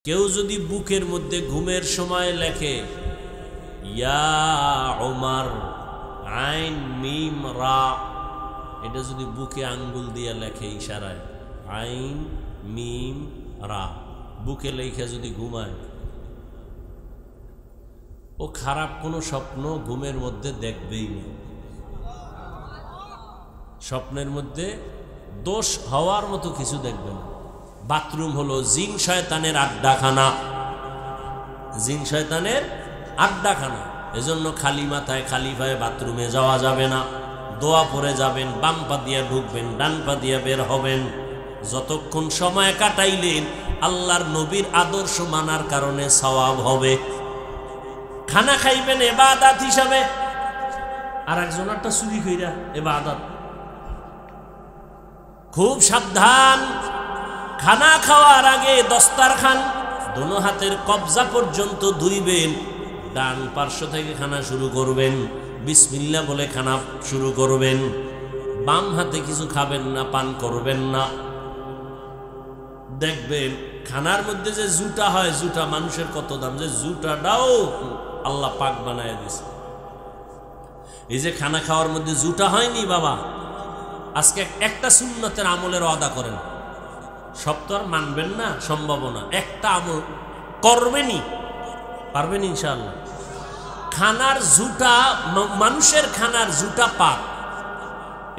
কেউ যদি বুকের মধ্যে ঘুমের সময় লেখে ইয়া ওমর আইন মিম রা, এটা যদি বুকে আঙ্গুল দিয়ে লেখে ইশারায় আইন মিম রা, বুকে লেখে যদি ঘুমায়, ও খারাপ কোনো স্বপ্ন ঘুমের মধ্যে দেখবেই না। স্বপ্নের মধ্যে দোষ হওয়ার মতো কিছু দেখবে না। বাথরুম হলো জিন শয়তানের আড্ডাখানা, জিন শয়তানের আড্ডাখানা। এজন্য খালি মাথায় খালি পায়ে বাথরুমে যাওয়া যাবে না। দোয়া পড়ে যাবেন, বাম পা দিয়ে ঢুকবেন, ডান পা দিয়ে বের হবেন। যতক্ষণ সময় কাটাইলেন আল্লাহর নবীর আদর্শ মানার কারণে সওয়াব হবে। খানা খাইবেন ইবাদত হিসাবে, আর একজনেরটা চুরি কইরা ইবাদত। খুব সাবধান, খানা খাওয়ার আগে দস্তারখান দোনো হাতের কবজা পর্যন্ত ধুইবেন। ডান পার্শ্ব থেকে খানা শুরু করবেন, বিসমিল্লাহ বলে খানা শুরু করবেন। বাম হাতে কিছু খাবেন না, পান করবেন না। দেখবেন খানার মধ্যে যে জুটা হয়, জুটা মানুষের কত দাম, যে জুটাটাও আল্লাহ পাক বানায় দিছে। এই যে খানা খাওয়ার মধ্যে জুটা হয়নি বাবা, আজকে একটা সুন্নতের আমলের ওয়াদা করেন। সব তো আর মানবেন না, সম্ভাবনা। একটা আমল করবেনই, পারবেন ইনশাআল্লাহ। খানার জুটা, মানুষের খানার জুটা পাক,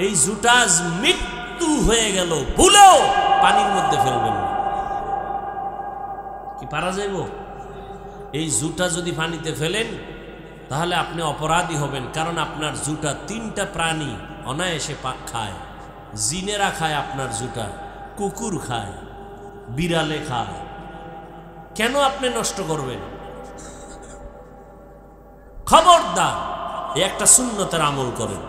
এই জুটা মৃত্যু হয়ে গেল ভুলেও পানির মধ্যে ফেলবেন না। কি পারা যাইব? এই জুটা যদি পানিতে ফেলেন তাহলে আপনি অপরাধী হবেন, কারণ আপনার জুটা তিনটা প্রাণী অনায়াসে পাক খায়। জিনেরা খায় আপনার জুটা, কুকুর খায়, বিড়ালে খায়। কেন আপনি নষ্ট করবেন? খবরদার, একটা সুন্নতের আমল করেন।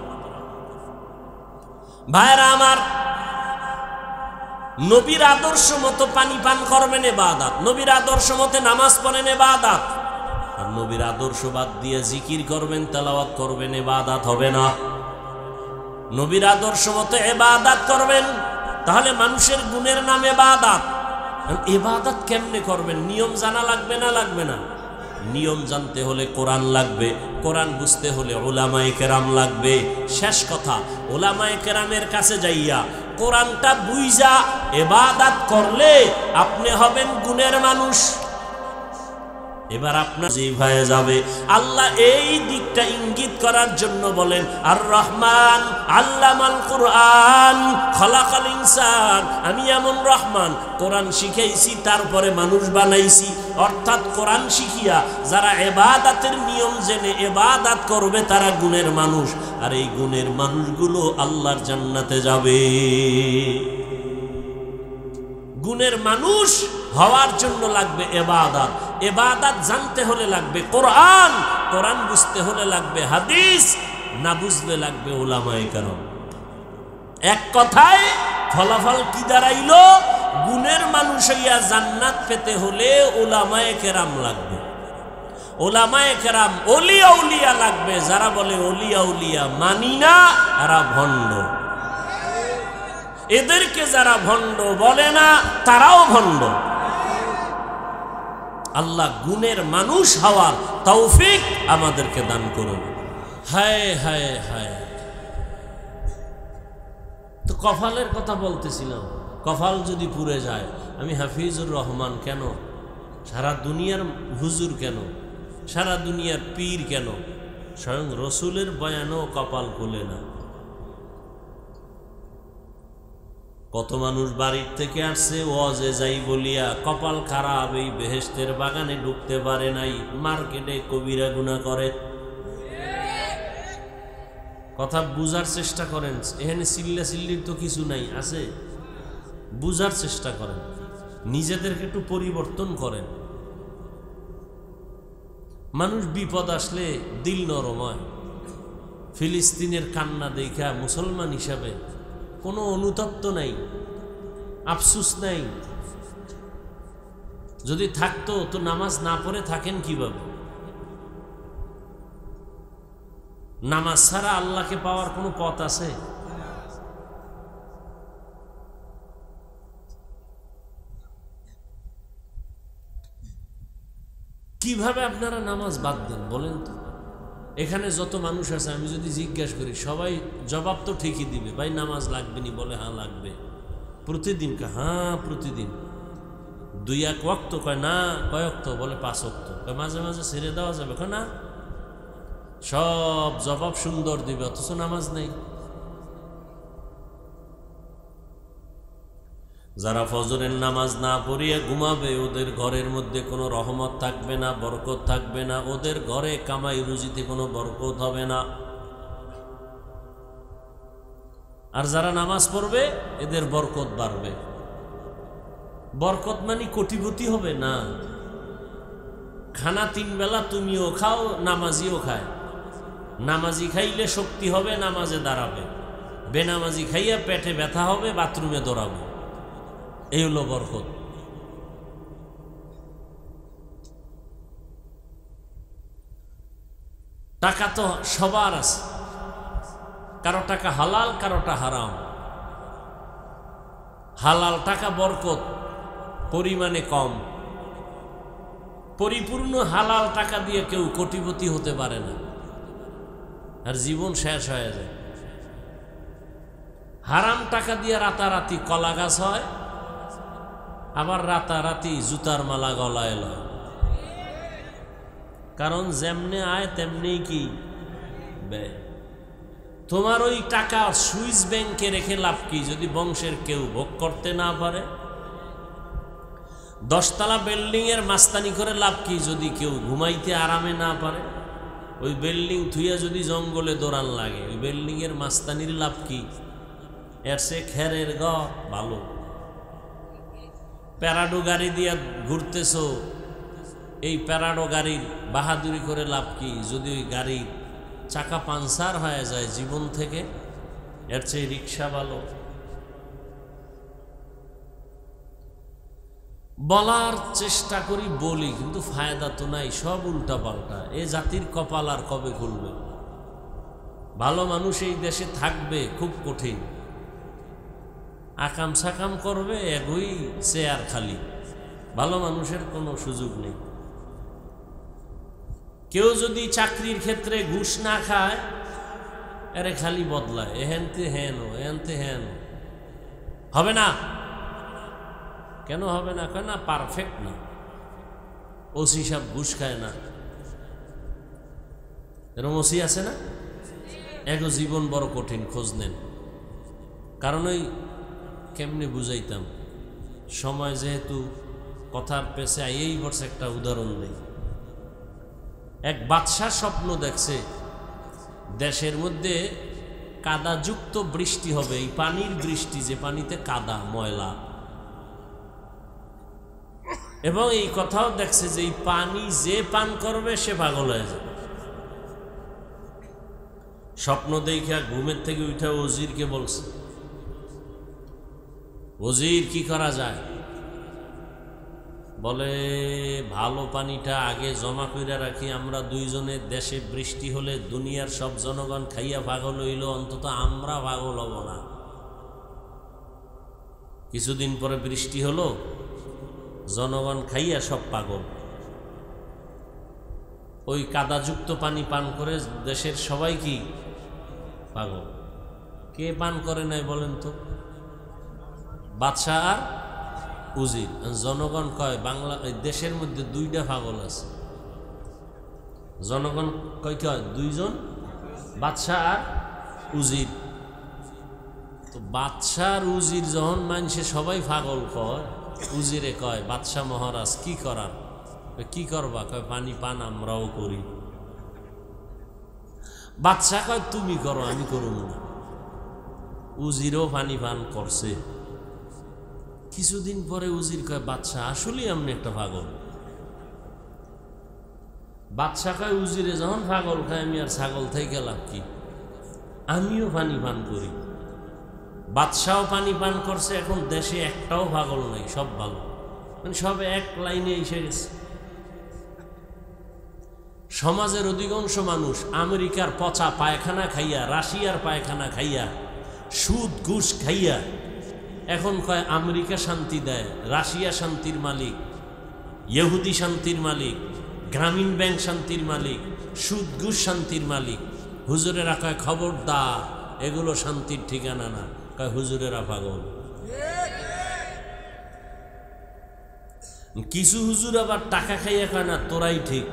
ভাইরা আমার, নবীর আদর্শ মতো পানি পান করবেন ইবাদত, নবীর আদর্শ মতো নামাজ পড়েন ইবাদত। আর নবীর আদর্শ বাদ দিয়ে জিকির করবেন, তেলাওয়াত করবেন, ইবাদত হবে না। নবীর আদর্শ মতো ইবাদত করবেন, তাহলে মানুষের গুণের নাম ইবাদত। ইবাদত কেমনে করবেন? নিয়ম জানা লাগবে না? লাগবে না? নিয়ম জানতে হলে কোরআন লাগবে, কোরআন বুঝতে হলে উলামায়ে কেরাম লাগবে। শেষ কথা, উলামায়ে কেরামের কাছে যাইয়া কোরআনটা বুঝা ইবাদত করলে আপনি হবেন গুণের মানুষ। এবার আপনার জিভায় যাবে। আল্লাহ এই দিকটা ইঙ্গিত করার জন্য বলেন, আর রহমান আল্লামাল কুরআন খলাকাল ইনসান। আমি এমন রহমান, কোরআন শিখাইছি তারপরে মানুষ বানাইছি। অর্থাৎ কোরআন শিখিয়া যারা ইবাদতের নিয়ম জেনে ইবাদত করবে তারা গুণের মানুষ, আর এই গুণের মানুষগুলো আল্লাহর জান্নাতে যাবে। গুণের মানুষ হওয়ার জন্য লাগবে ইবাদত, ইবাদত জানতে হলে লাগবে কোরআন, কোরআন বুঝতে হলে লাগবে হাদিস, না বুঝলে লাগবে উলামায়ে কেরাম। এক কথায় ফলাফল কি দাঁড়াইলো? গুণের মানুষ হইয়া জান্নাত পেতে হলে উলামায়ে কেরাম লাগবে। উলামায়ে কেরাম ওলিয়া উলিয়া লাগবে। যারা বলে ওলিয়া উলিয়া মানি না, এরা ভণ্ড। এদেরকে যারা ভণ্ড বলে না, তারাও ভণ্ড। আল্লাহ গুণের মানুষ হওয়ার তৌফিক আমাদেরকে দান করুন। হায় হায় হায়। তো কপালের কথা বলতেছিলাম, কপাল যদি পুড়ে যায়, আমি হাফিজুর রহমান কেন, সারা দুনিয়ার হুজুর কেন, সারা দুনিয়ার পীর কেন, স্বয়ং রসুলের বয়ানও কপাল খুলে না। কত মানুষ বাড়ির থেকে আসছে ওয়াজে যাই বলিয়া কপাল খারাপ, এই বেহেশতের বাগানে ঢুকতে পারে নাই, মার্কেটে কবিরা গুনাহ করে। কথা বুঝার চেষ্টা করেন। এখানে চিল্লা চিল্লির তো কিছু নাই, আছে? বুঝার চেষ্টা করেন, নিজেদেরকে একটু পরিবর্তন করেন। মানুষ বিপদ আসলে দিল নরম হয়। ফিলিস্তিনের কান্না দেখা মুসলমান হিসাবে কোনো অনুতপ্ত নাই, আফসুস নাই। যদি থাকতো তো নামাজ না পড়ে থাকেন কিভাবে? নামাজ ছাড়া আল্লাহকে পাওয়ার কোনো পথ আছে? কিভাবে আপনারা নামাজ বাদ দেন বলেন তো? এখানে যত মানুষ আছে আমি যদি জিজ্ঞাসা করি সবাই জবাব তো ঠিকই দিবে, ভাই নামাজ লাগবে নি? বলে হ্যাঁ লাগবে। প্রতিদিন? হ্যাঁ প্রতিদিন। 2-1 ওয়াক্ত? কয় না। কয় ওয়াক্ত? বলে 5 ওয়াক্ত। কয় মাঝে মাঝে ছেড়ে দেওয়া যাবে? কয় না। সব জবাব সুন্দর দিবে, অথচ নামাজ নেই। যারা ফজরের নামাজ না পড়িয়ে ঘুমাবে ওদের ঘরের মধ্যে কোনো রহমত থাকবে না, বরকত থাকবে না, ওদের ঘরে কামাই রুজিতে কোনো বরকত হবে না। আর যারা নামাজ পড়বে এদের বরকত বাড়বে। বরকত মানে কোটিপতি হবে না। খানা 3 বেলা তুমিও খাও, নামাজিও খায়। নামাজি খাইলে শক্তি হবে, নামাজে দাঁড়াবে। বেনামাজি খাইয়া পেটে ব্যথা হবে, বাথরুমে দৌড়াবে। এই হলো বরকত। টাকা তো সবার আছে, কারো টাকা হালাল, কারোটা হারাম। হালাল টাকা বরকত, পরিমাণে কম। পরিপূর্ণ হালাল টাকা দিয়ে কেউ কোটিপতি হতে পারে না, আর জীবন শেষ হয়ে যায়। হারাম টাকা দিয়ে রাতারাতি কলা গাছ হয়, আবার রাতারাতি জুতার মালা গলায় লয়। কারণ যেমনে আয় তেমনি কি ব্যয়। তোমার ওই টাকা সুইস ব্যাংকে রেখে লাভ কি যদি বংশের কেউ ভোগ করতে না পারে? 10 তলা বিল্ডিং এর মাস্তানি করে লাভ কি যদি কেউ ঘুমাইতে আরামে না পারে? ওই বিল্ডিং থুইয়া যদি জঙ্গলে দৌড়ান লাগে, ওই বিল্ডিং এর মাস্তানির লাভ কি? এর সে খেরের ঘর ভালো। প্যারাডো গাড়ি দিয়ে ঘুরতেছো, এই প্যারাডো গাড়ির বাহাদুরি করে লাভ কি যদি ওই গাড়ির চাকা পাঞ্চার হয়ে যায় জীবন থেকে? এর চেয়ে রিক্সা ভালো। বলার চেষ্টা করি বলি, কিন্তু ফায়দা তো নাই, সব উল্টা পাল্টা। এ জাতির কপাল আর কবে খুলবে? ভালো মানুষ এই দেশে থাকবে খুব কঠিন। আকাম সাকাম করবে, এগোই চেয়ার খালি। ভালো মানুষের কোনো সুযোগ নেই। কেউ যদি চাকরির ক্ষেত্রে ঘুষ না খায়, আরে খালি বদলায়, এহেনতে হেন এহেনতে হেন। হবে না। কেন হবে না? কেন? পারফেক্ট না। ওসি সাহেব ঘুষ খায় না, এরকম ওসি আছে না? এগো জীবন বড় কঠিন, খোঁজ নেন। কারণ ওই কেমনে বুঝাইতাম, সময় যেহেতু কথার পেছে আইয়েই পড়ছে। একটা উদাহরণ নেই। এক বাদশাহ স্বপ্ন দেখছে দেশের মধ্যে কাদাযুক্ত বৃষ্টি হবে। এই পানির বৃষ্টি, যে পানিতে কাদা ময়লা, এবং এই কথাও দেখছে যে এই পানি যে পান করবে সে পাগল হয়ে যাবে। স্বপ্ন দেখা ঘুমের থেকে উঠে ওজিরকে বলছে, ওজির কি করা যায়? বলে ভালো পানিটা আগে জমা কইরা রাখি, আমরা দুইজনে। দেশে বৃষ্টি হলে দুনিয়ার সব জনগণ খাইয়া পাগল হইল, অন্তত আমরা পাগল হব না। কিছুদিন পরে বৃষ্টি হলো, জনগণ খাইয়া সব পাগল। ওই কাদাযুক্ত পানি পান করে দেশের সবাই কি পাগল? কে পান করে নাই বলেন তো? বাদশাহ আর উজির। জনগণ কয় বাংলা দেশের মধ্যে 2টা পাগল আছে। জনগণ কয় কয় 2 জন, বাদশাহ আর উজির। তো বাদশাহ আর উজির যখন মানছে সবাই পাগল কয়, উজিরে কয় বাদশাহ মহারাজ কি করার? কি করবা? কয় পানি পান আমরাও করি। বাদশাহ কয় তুমি করো, আমি করব না। উজিরও পানি পান করছে। কিছুদিন পরে উজির কয় বাদশাহ আসলেই আপনি একটা পাগল। বাদশাহ কয় উজিরে যখন পাগল খায় আমি আর ছাগল থেকে লাভ কি? আমিও পানি পান করি। বাদশাও পানি পান করছে। এখন দেশে একটাও পাগল নাই, সব ভালো। মানে সব এক লাইনে এসে গেছে। সমাজের অধিকাংশ মানুষ আমেরিকার পচা পায়খানা খাইয়া, রাশিয়ার পায়খানা খাইয়া, সুদ ঘুষ খাইয়া এখন কয় আমেরিকা শান্তি দেয়, রাশিয়া শান্তির মালিক, ইহুদি শান্তির মালিক, গ্রামীণ ব্যাংক শান্তির মালিক, সুদ ঘুষ শান্তির মালিক। হুজুরেরা কয় খবরদার, এগুলো শান্তির ঠিকানা না। কয় হুজুরেরা পাগল। কিছু হুজুর আবার টাকা খাইয়া কয় না তোরাই ঠিক।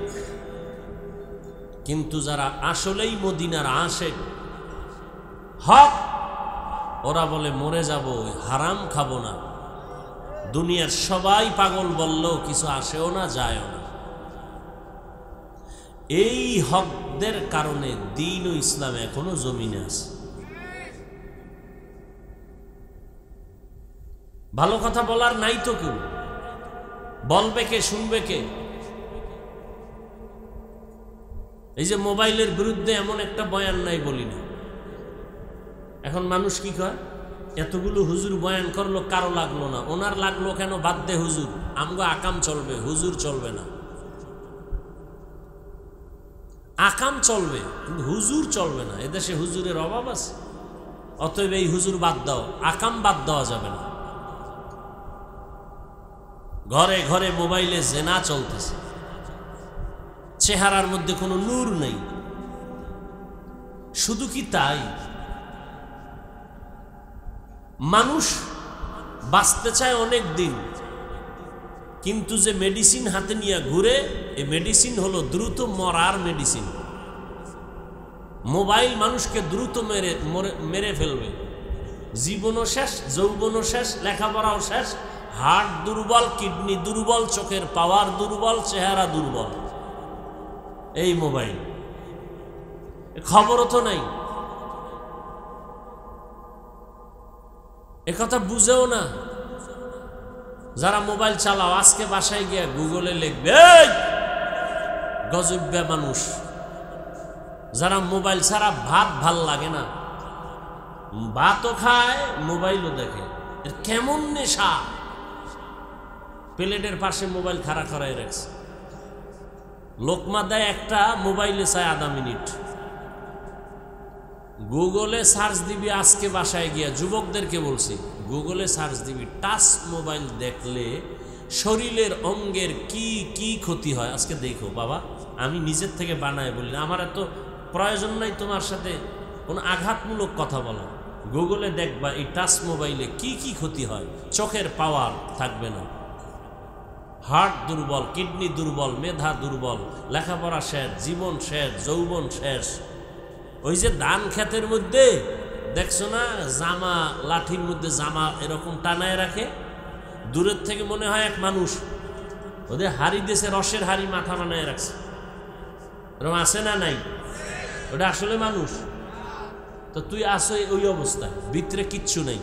কিন্তু যারা আসলেই মদিনার আশেক হক, ওরা বলে মরে যাব, হারাম খাবো না। দুনিয়ার সবাই পাগল বললেও কিছু আসেও না, যায়ও না। এই হকদের কারণে দ্বীন ও ইসলাম এখনো জমিনে আছে। ভালো কথা বলার নাই তো কেউ, বলবে কে, শুনবে কে? এই যে মোবাইলের বিরুদ্ধে এমন একটা বয়ান নাই বলি না। এখন মানুষ কি কয়, এতগুলো হুজুর বয়ান করলো, কারো লাগলো না, ওনার লাগলো কেন? বাদ দে হুজুর, আমগো আকাম চলবে, হুজুর চলবে না। আকাম চলবে কিন্তু হুজুর চলবে না। এদেশে হুজুরের অভাব আছে, অতএব এই হুজুর বাদ দাও, আকাম বাদ দেওয়া যাবে না। ঘরে ঘরে মোবাইলে জেনা চলতেছে, চেহারার মধ্যে কোনো নূর নেই। শুধু কি তাই, মানুষ বাঁচতে চায় অনেক দিন, কিন্তু যে মেডিসিন হাতে নিয়ে ঘুরে, এই মেডিসিন হলো দ্রুত মরার মেডিসিন। মোবাইল মানুষকে দ্রুত মেরে ফেলবে। জীবনও শেষ, যৌবনও শেষ, লেখাপড়াও শেষ, হার্ট দুর্বল, কিডনি দুর্বল, চোখের পাওয়ার দুর্বল, চেহারা দুর্বল। এই মোবাইল, খবরও তো নাই, একথা বুঝেও না। যারা মোবাইল চালাও, আজকে বাসায় গিয়া গুগলে লিখবে গজব্যা মানুষ। যারা মোবাইল ছাড়া ভাত ভাল লাগে না, ভাতও খায় মোবাইলও দেখে, এর কেমন নেশা! প্লেটের পাশে মোবাইল খাড়া করাই রাখছে, লোকমা দেয় একটা, মোবাইলে চায় আধা মিনিট। গুগলে সার্চ দিবি, আজকে বাসায় গিয়া যুবকদেরকে বলছি, গুগলে সার্চ দিবি, টাচ মোবাইল দেখলে শরীরের অঙ্গের কি কি ক্ষতি হয় আজকে দেখো বাবা। আমি নিজের থেকে বানায় বলি না, আমার এত প্রয়োজন নাই তোমার সাথে কোনো আঘাতমূলক কথা বলা। গুগলে দেখবা এই টাচ মোবাইলে কি কি ক্ষতি হয়। চোখের পাওয়ার থাকবে না, হার্ট দুর্বল, কিডনি দুর্বল, মেধা দুর্বল, লেখাপড়া শেষ, জীবন শেষ, যৌবন শেষ। ওই যে ধান ক্ষেতের মধ্যে দেখছো না, জামা লাঠির মধ্যে জামা এরকম টানায় রাখে, দূরের থেকে মনে হয় এক মানুষ, ওদের হাড়ি দেশে রসের হাড়ি মাথা বানায় রাখছে, এরকম আছে না নাই? ওটা আসলে মানুষ। তো তুই আসো ওই অবস্থায়, ভিতরে কিচ্ছু নেই।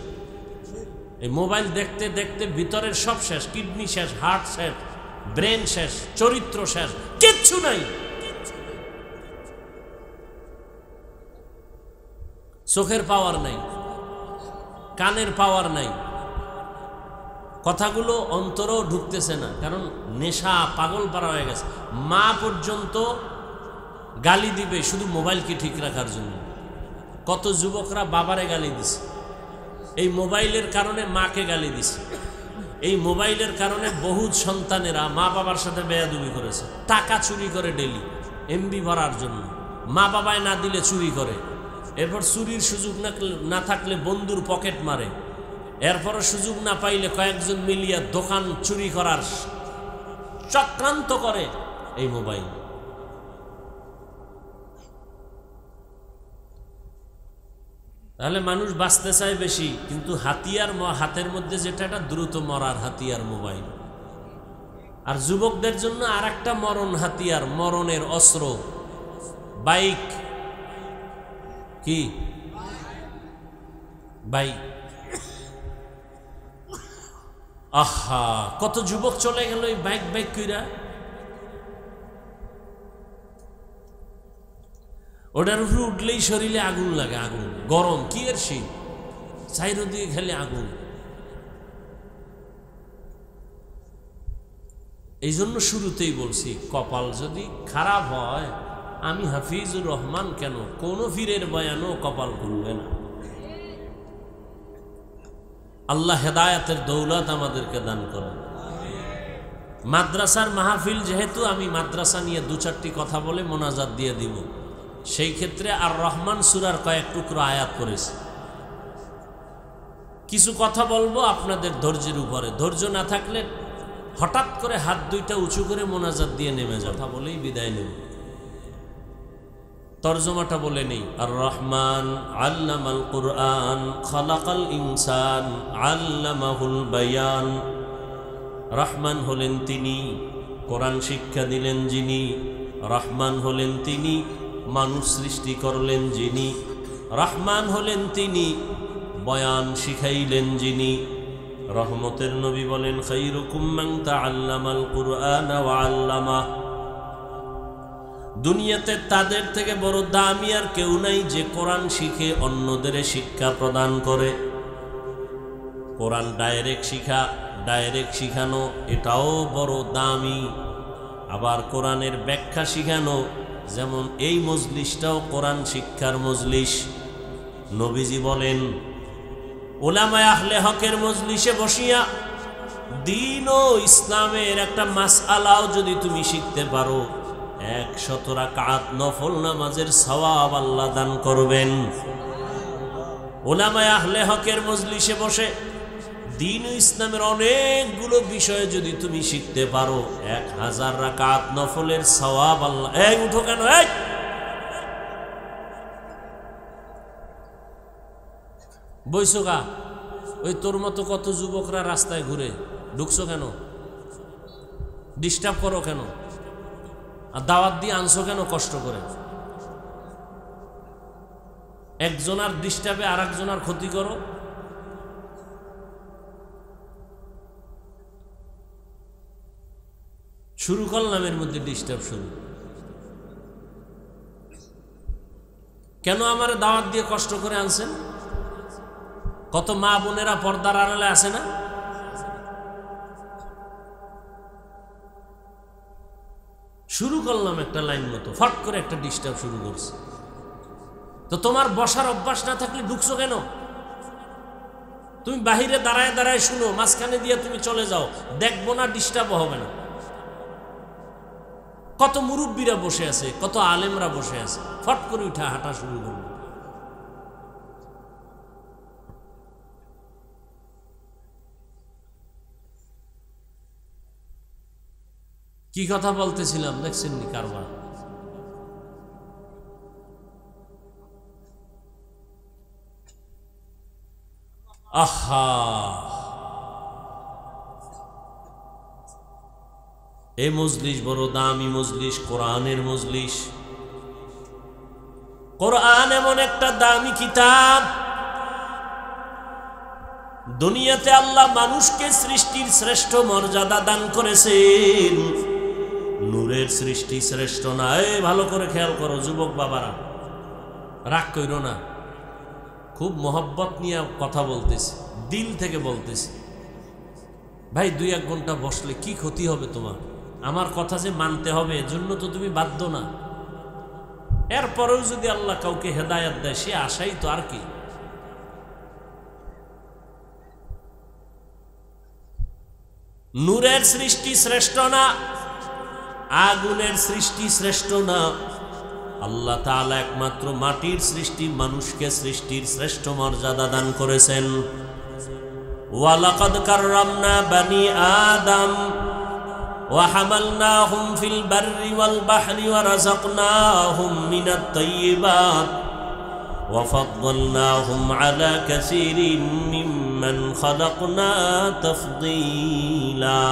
এই মোবাইল দেখতে দেখতে ভিতরের সব শেষ, কিডনি শেষ, হার্ট শেষ, ব্রেন শেষ, চরিত্র শেষ, কিচ্ছু নাই। চোখের পাওয়ার নাই, কানের পাওয়ার নাই, কথাগুলো অন্তরেও ঢুকতেছে না, কারণ নেশা পাগল পারা হয়ে গেছে। মা পর্যন্ত গালি দিবে শুধু মোবাইলকে ঠিক রাখার জন্য। কত যুবকরা বাবারে গালি দিছে, এই মোবাইলের কারণে মাকে গালি দিছে। এই মোবাইলের কারণে বহু সন্তানেরা মা বাবার সাথে বেয়াদবি করেছে। টাকা চুরি করে ডেলি এমবি ভরার জন্য, মা বাবায় না দিলে চুরি করে। এরপর চুরির সুযোগ না থাকলে বন্ধুর পকেট মারে। এরপরও সুযোগ না পাইলে কয়েকজন মিলিয়া দোকান চুরি করার চক্রান্ত করে এই মোবাইল। তাহলে মানুষ বাঁচতে চায় বেশি, কিন্তু হাতিয়ার হাতের মধ্যে যেটা, এটা দ্রুত মরার হাতিয়ার মোবাইল। আর যুবকদের জন্য আর একটা মরণ হাতিয়ার, মরণের অস্ত্র, বাইক। কি বাইক? আহা, কত যুবক চলে গেল এই বাইক বাইক কইরা। ওটার উপরে উঠলেই শরীরে আগুন লাগে, আগুন, গরম, কি এর শীত, চাইরো দিয়ে খেলে আগুন। এই জন্য শুরুতেই বলছি, কপাল যদি খারাপ হয়, আমি হাফিজুর রহমান কেন, কোন পীরের বয়ানও কপাল খুলবে না। আল্লাহ হেদায়েতের দৌলত আমাদেরকে দান করেন। মাদ্রাসার মাহফিল যেহেতু, আমি মাদ্রাসা নিয়ে দু চারটি কথা বলে মোনাজাত দিয়ে দিব। সেই ক্ষেত্রে আর রহমান সূরার কয়েক টুকরো আয়াত করেছি। কিছু কথা বলবো আপনাদের ধৈর্যের উপরে, ধৈর্য না থাকলে হঠাৎ করে হাত দুইটা উঁচু করে মোনাজাত দিয়ে নেমে যাও, কথা বলেই বিদায় নেব। তরজমাটা বলে নেই। আর রহমান আল্লামাল কুরআন খালাকাল ইনসান আল্লামাহুল বায়ান। রহমান হলেন তিনি, কোরআন শিক্ষা দিলেন যিনি। রহমান হলেন তিনি, মানুষ সৃষ্টি করলেন যিনি। রহমান হলেন তিনি, বয়ান শিখাইলেন যিনি। রহমতের নবী বলেন খায়রুকুম মান তাআল্লামাল কুরআন ওয়া আল্লামা। দুনিয়াতে তাদের থেকে বড় দামি আর কেউ নাই যে কোরআন শিখে অন্যদের শিক্ষা প্রদান করে। কোরআন ডাইরেক্ট শিখানো এটাও বড় দামি। আবার কোরআনের ব্যাখ্যা শিখানো, যেমন এই মজলিসটাও কোরআন শিক্ষার মজলিস। নবীজি বলেন উলামায়ে আহলে হকের মজলিসে বসিয়া দ্বীন ও ইসলামের একটা মাসআলাও যদি তুমি শিখতে পারো, 100 রাকাত নফল নামাজের সওয়াব আল্লাহ দান করবেন। উলামায়ে আহলে হকের মজলিসে বসে দ্বীন ও ইসলামের অনেকগুলো বিষয় যদি তুমি শিখতে পারো, 1000 রাকাত নফলের সওয়াব আল্লাহ। এই উঠো কেন? এই বইছো গা? ওই তোর মতো কত যুবকরা রাস্তায় ঘুরে, ঢুকছো কেন? ডিস্টার্ব করো কেন? আর দাওয়াত দিয়ে আনছো কেন কষ্ট করে? একজনার ডিস্টার্বে আর একজনার ক্ষতি করো। শুরু করলাম এর মধ্যে ডিস্টার্ব শুরু। কেন আমার দাওয়াত দিয়ে কষ্ট করে আনছেন? কত মা বোনেরা পর্দার আড়ালে আছে না? শুরু করলাম একটা লাইন মতো, ফট করে একটা ডিস্টার্ব শুরু করছে। তো তোমার বসার অভ্যাস না থাকলে ঢুকছো কেন? তুমি বাহিরে দাঁড়ায় দাঁড়ায় শুনো, মাঝখানে দিয়ে তুমি চলে যাও, দেখবো না, ডিস্টার্ব হবে না। কত মুরব্বীরা বসে আছে, কত আলেমরা বসে আছে, ফট করে উঠা হাঁটা শুরু করলো। কি কথা বলতেছিলাম দেখছেন নি কারবার? আহা, এই মজলিস বড় দামি মজলিস, কোরআনের মজলিস। কোরআন এমন একটা দামি কিতাব, দুনিয়াতে আল্লাহ মানুষকে সৃষ্টির শ্রেষ্ঠ মর্যাদা দান করেছেন। নূরের সৃষ্টি শ্রেষ্ঠ না। ভালো করে খেয়াল করো যুবক বাবারা, রাগ কইরো না, খুব মহব্বত নিয়ে কথা বলতেছি, দিল থেকে বলতেছি। ভাই 2-1 ঘন্টা বসলে কি ক্ষতি হবে তোমার? আমার কথা যে মানতে হবে এজন্য তো তুমি বাধ্য না। এরপরেও যদি আল্লাহ কাউকে হেদায়েত দেয় সে আশাই তো, আর কি। নূরের সৃষ্টি শ্রেষ্ঠ না, আগুনের সৃষ্টি শ্রেষ্ঠ না। আল্লাহ তাআলা একমাত্র মাটির সৃষ্টি মানুষকে সৃষ্টির শ্রেষ্ঠ মর্যাদা দান করেছেন। ওয়ালাকাদ কাররামনা বানি আদম ওয়া হামালনাহুম ফিল বাররি ওয়াল বাহরি ওয়া রাযাকনাহুম মিনাত তাইয়্যিবাত ওয়া ফাদ্দালনাহুম আলা কাসীরিন মিম্মান খালাকনা তাফদীলা।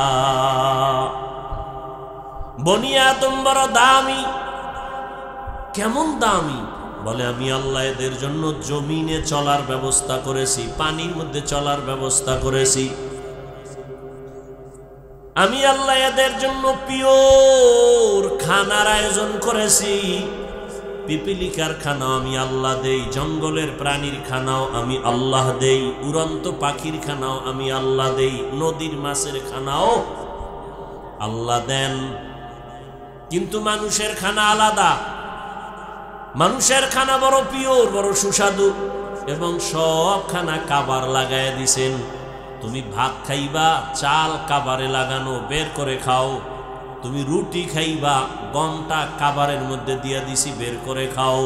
বনি আদম বড় দামি। কেমন দামি? বলে আমি আল্লাহ এদের জন্য জমিনে চলার ব্যবস্থা করেছি, পানির মধ্যে চলার ব্যবস্থা করেছি। আমি আল্লাহ এদের জন্য পিওর খানার আয়োজন করেছি। পিপিলিকার খানাও আমি আল্লাহ দেই, জঙ্গলের প্রাণীর খানাও আমি আল্লাহ দেই, উড়ন্ত পাখির খানাও আমি আল্লাহ দেই, নদীর মাছের খানাও আল্লাহ দেন। কিন্তু মানুষের খানা আলাদা। মানুষের খানা বড় পিওর, বড় সুস্বাদু, এবং সব খানা কাবার লাগায় দিছেন। তুমি ভাত খাইবা, চাল কাবারে লাগানো, বের করে খাও। তুমি রুটি খাইবা, গমটা কাবারের মধ্যে দিয়া দিছি, বের করে খাও।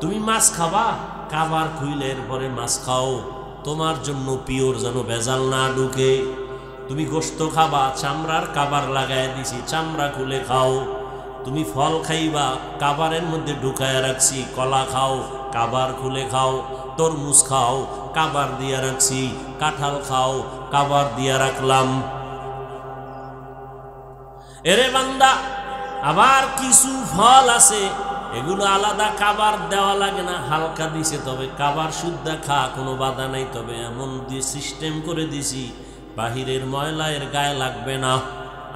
তুমি মাছ খাবা, কাবার খুইলে এরপরে মাছ খাও, তোমার জন্য পিওর যেন ভেজাল না ঢুকে। তুমি গোশত খাবা, চামড়ার কাবার লাগায় দিছি, চামড়া খুলে খাও। তুমি ফল খাইবা, কাবারের মধ্যে ঢুকায় রাখছি, কলা খাও, কাবার খুলে খাও। তরমুজ খাও, কাবার দিয়া রাখছি, কাঁঠাল খাও, কাবার দিয়া রাখলাম। এরে বান্দা, আবার কিছু ফল আছে এগুলো আলাদা কাবার দেওয়া লাগে না, হালকা দিছে, তবে কাবার শুদ্ধা খা, কোনো বাধা নাই। তবে এমন দিয়ে সিস্টেম করে দিছি বাহিরের ময়লা এর গায়ে লাগবে না।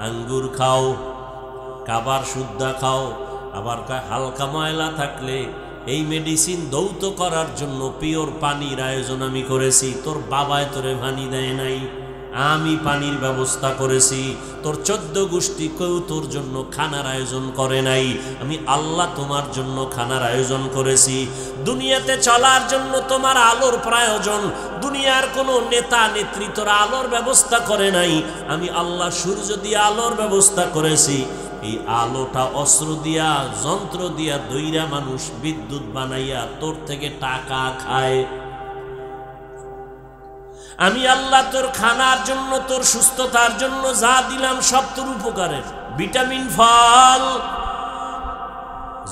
আঙ্গুর খাও, কাবার শুদ্ধা খাও। আবার হালকা ময়লা থাকলে এই মেডিসিন দৌত করার জন্য পিওর পানির আয়োজন আমি করেছি। তোর বাবায় তোরে পানি দেয় নাই, আমি পানির ব্যবস্থা করেছি। তোর 14 গোষ্ঠী কেউ তোর জন্য খানার আয়োজন করে নাই, আমি আল্লাহ তোমার জন্য খানার আয়োজন করেছি। দুনিয়াতে চলার জন্য তোমার আলোর প্রয়োজন, দুনিয়ার কোনো নেতা নেত্রী তোর আলোর ব্যবস্থা করে নাই, আমি আল্লাহ সূর্য দিয়ে আলোর ব্যবস্থা করেছি। এই আলোটা অস্ত্র দিয়া, যন্ত্র দিয়া দইরা মানুষ বিদ্যুৎ বানাইয়া তোর থেকে টাকা খায়। আমি আল্লাহ তোর খানার জন্য, তোর সুস্থতার জন্য যা দিলাম সব তোর উপকারের। ভিটামিন, ফল,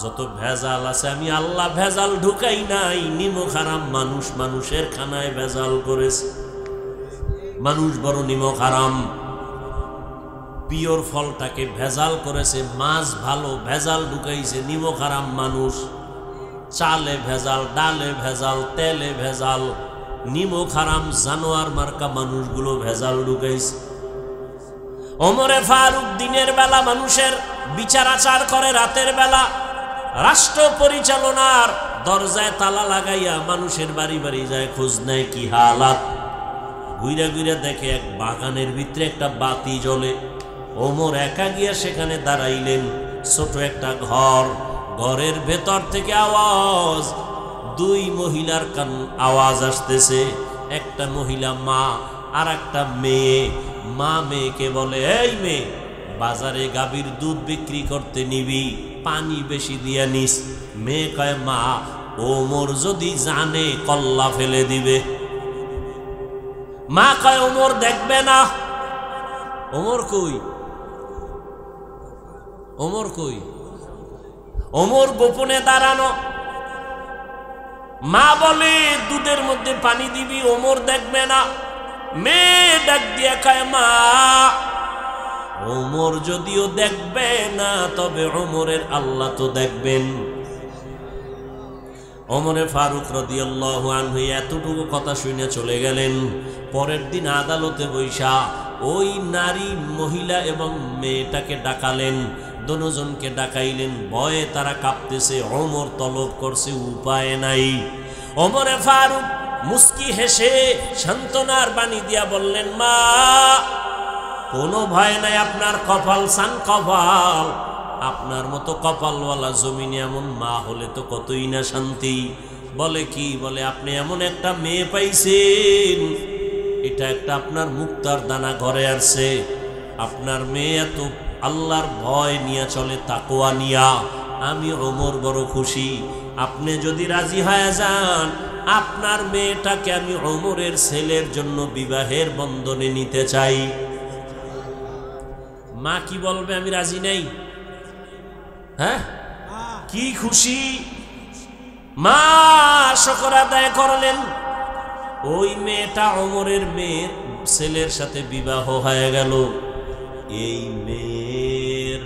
যত ভেজাল আছে আমি আল্লাহ ভেজাল ঢুকাই নাই। নিমক হারাম মানুষ মানুষের খানায় ভেজাল করেছে, মানুষ বড় নিমক হারাম। পিওর ফলটাকে ভেজাল করেছে, মাছ ভালো ভেজাল ঢুকাইছে, নিমক হারাম মানুষ। চালে ভেজাল, ডালে ভেজাল, তেলে ভেজাল, নিমক হারাম জানোয়ার মার্কা মানুষগুলো ভেজাল ঢুকাইছে। ওমরে ফারুক দিনের বেলা মানুষের বিচার আচার করে, রাতের বেলা রাষ্ট্র পরিচালনার দরজায় তালা লাগাইয়া মানুষের বাড়ি বাড়ি যায়, খোঁজ নেয় কি হালাত। ঘুরে ঘুরে দেখে এক বাগানের ভিতরে একটা বাতি জ্বলে। ওমর একা গিয়া সেখানে দাঁড়াইলেন। ছোট একটা ঘর, ঘরের ভেতর থেকে আওয়াজ, 2 মহিলার কান আওয়াজ আসতেছে। একটা মহিলা মা, আর একটা মেয়ে। মা মেয়েকে বলে, এই মেয়ে, বাজারে গাভীর দুধ বিক্রি করতে নিবি, পানি বেশি দিয়া নিস। মেয়ে কয়, মা, ওমর যদি জানে কল্লা ফেলে দিবে। মা কয়, ওমর দেখবে না। ওমর কই? ওমর কই? ওমর গোপনে দাঁড়ানো। মা বলে, দুধের মধ্যে পানি দিবি, ওমর দেখবে না। মেয়ে ডাক দিয়া কয়, মা, ওমর যদিও দেখবে না, তবে ওমরের আল্লাহ তো দেখবেন। ওমরে ফারুক রাদিয়াল্লাহু আনহু এতটুকু কথা শুনে চলে গেলেন। পরের দিন আদালতে বৈশা ওই নারী, মহিলা এবং মেয়েটাকে ডাকালেন, দুজনকে ডাকাইলেন। ভয়ে তারা কাঁপতেছে, ওমর তলব করছে, উপায় নাই। ওমরে ফারুক মুস্কি হেসে সান্ত্বনার বাণী দিয়া বললেন, মা, কোনো ভয় নাই, আপনার কপাল সান কপাল। আপনার মতো কপালওয়ালা জমিনে এমন মা হলে তো কতই না শান্তি। বলে কি? বলে, আপনি এমন একটা মেয়ে পাইছেন, এটা একটা আপনার মুক্তার দানা ঘরে আসছে। আপনার মেয়ে এত আল্লাহর ভয় নিয়ে চলে, তাকওয়া নিয়া। আমি ওমর বড় খুশি। আপনি যদি রাজি হয়ে যান, আপনার মেয়েটাকে আমি ওমরের ছেলের জন্য বিবাহের বন্ধনে নিতে চাই। মা কি বলবে? আমি রাজি নেই। হ্যাঁ, কি খুশি! মা শুকর আদায় করলেন। ওই মেয়েটা ওমরের মেয়ের ছেলের সাথে বিবাহ হয়ে গেল। এই মেয়ের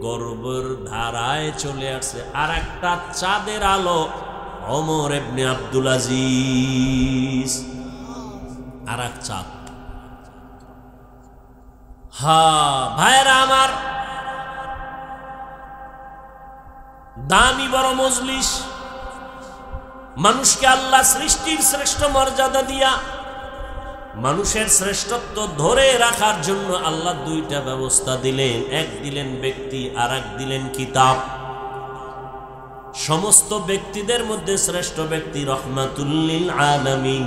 গর্ভের ধারায় চলে আসছে আর একটা চাঁদের আলো, ওমর ইবনে আব্দুল আজিজ। আর এক চাঁদ। ভাইরা আমার, দামি বড় মজলিস। মানুষকে আল্লাহ সৃষ্টির শ্রেষ্ঠ মর্যাদা দিয়া মানুষের শ্রেষ্ঠত্ব ধরে রাখার জন্য আল্লাহ 2টা ব্যবস্থা দিলেন। এক দিলেন ব্যক্তি, আর এক দিলেন কিতাব। সমস্ত ব্যক্তিদের মধ্যে শ্রেষ্ঠ ব্যক্তি রহমাতুল লিল আলামিন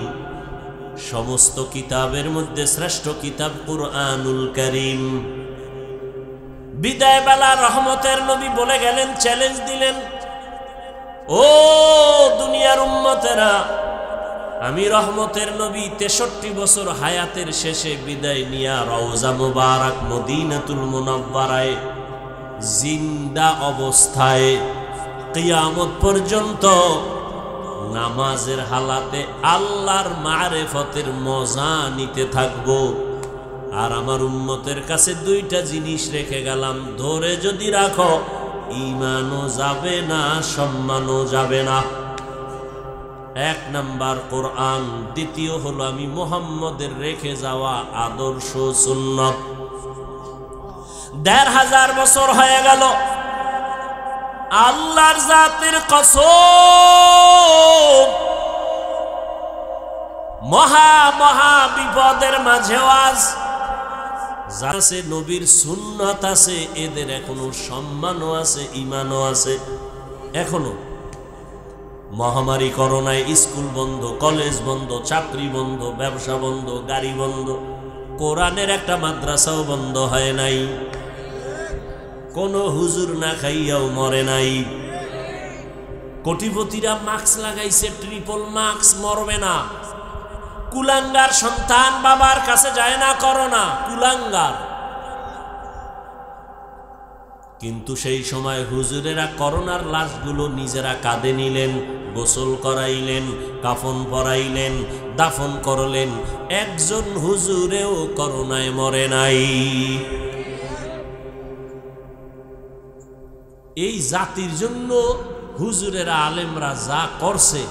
সমস্ত কিতাবের মধ্যে শ্রেষ্ঠ কিতাব কুরআনুল কারীম। বিদায় বেলা রহমতের নবী বলে গেলেন, চ্যালেঞ্জ দিলেন, ও দুনিয়ার উম্মতেরা, আমি রহমতের নবী 63 বছর হায়াতের শেষে বিদায় নিয়া রওজা মুবারক মদিনাতুল মুনাওয়ারায় জিন্দা অবস্থায় কিয়ামত পর্যন্ত নামাজের হালাতে আল্লাহর মারেফতের মজা নিতে থাকবো। আর আমার উম্মতের কাছে দুইটা জিনিস রেখে গেলাম, ধরে যদি রাখো ঈমানও যাবে না, সম্মানও যাবে না। এক নাম্বার কোরআন, দ্বিতীয় হলো আমি মুহাম্মদের রেখে যাওয়া আদর্শ সুন্নাত। ১৫০০ বছর হয়ে গেল, আল্লাহর জাতের কসম, মহা মহা বিপদের মাঝেও আজ যাছে নবীর সুন্নাত আছে, এদের এখনো সম্মানও আছে, ঈমানও আছে। এখনো মহামারী করোনায় স্কুল বন্ধ, কলেজ বন্ধ, চাকরি বন্ধ, ব্যবসা বন্ধ, গাড়ি বন্ধ, কোরআনের একটা মাদ্রাসাও বন্ধ হয় নাই, কোন হুজুর না খাইয়াও মরে নাই। কোটিপতিরা মাস্ক লাগাইছে, ট্রিপল মাস্ক, মরবে না। কুলাঙ্গার সন্তান বাবার কাছে যায় না করোনা, কুলাঙ্গার। কিন্তু সেই সময় হুজুরেরা করোনার লাশগুলো নিজেরা কাঁধে নিলেন, গোসল করাইলেন, কাফন পরাইলেন, দাফন করলেন। একজন হুজুরেও করোনায় মরে নাই। এই জাতির জন্য হুজুরেরা, আলেমরা যা করছে,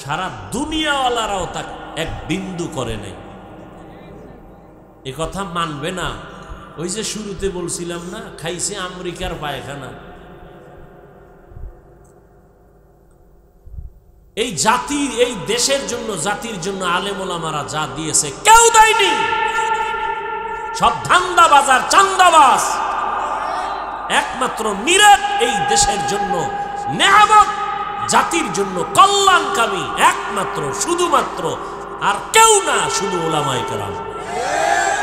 সারা দুনিয়াওয়ালারাও তা এক বিন্দু করে নাই। এ কথা মানবে না। ওই যে শুরুতে বলছিলাম না, খাইছে আমেরিকার পায়খানা। এই জাতির, এই দেশের জন্য, জাতির জন্য আলেম ওলামারা যা দিয়েছে কেউ দেয়নি। সব ধান্দাবাজ আর চান্দাবাজ। একমাত্র নিরাট এই দেশের জন্য নেয়ামত, জাতির জন্য কল্যাণকামী একমাত্র, শুধুমাত্র, আর কেউ না, শুধু ওলামায়ে কেরাম।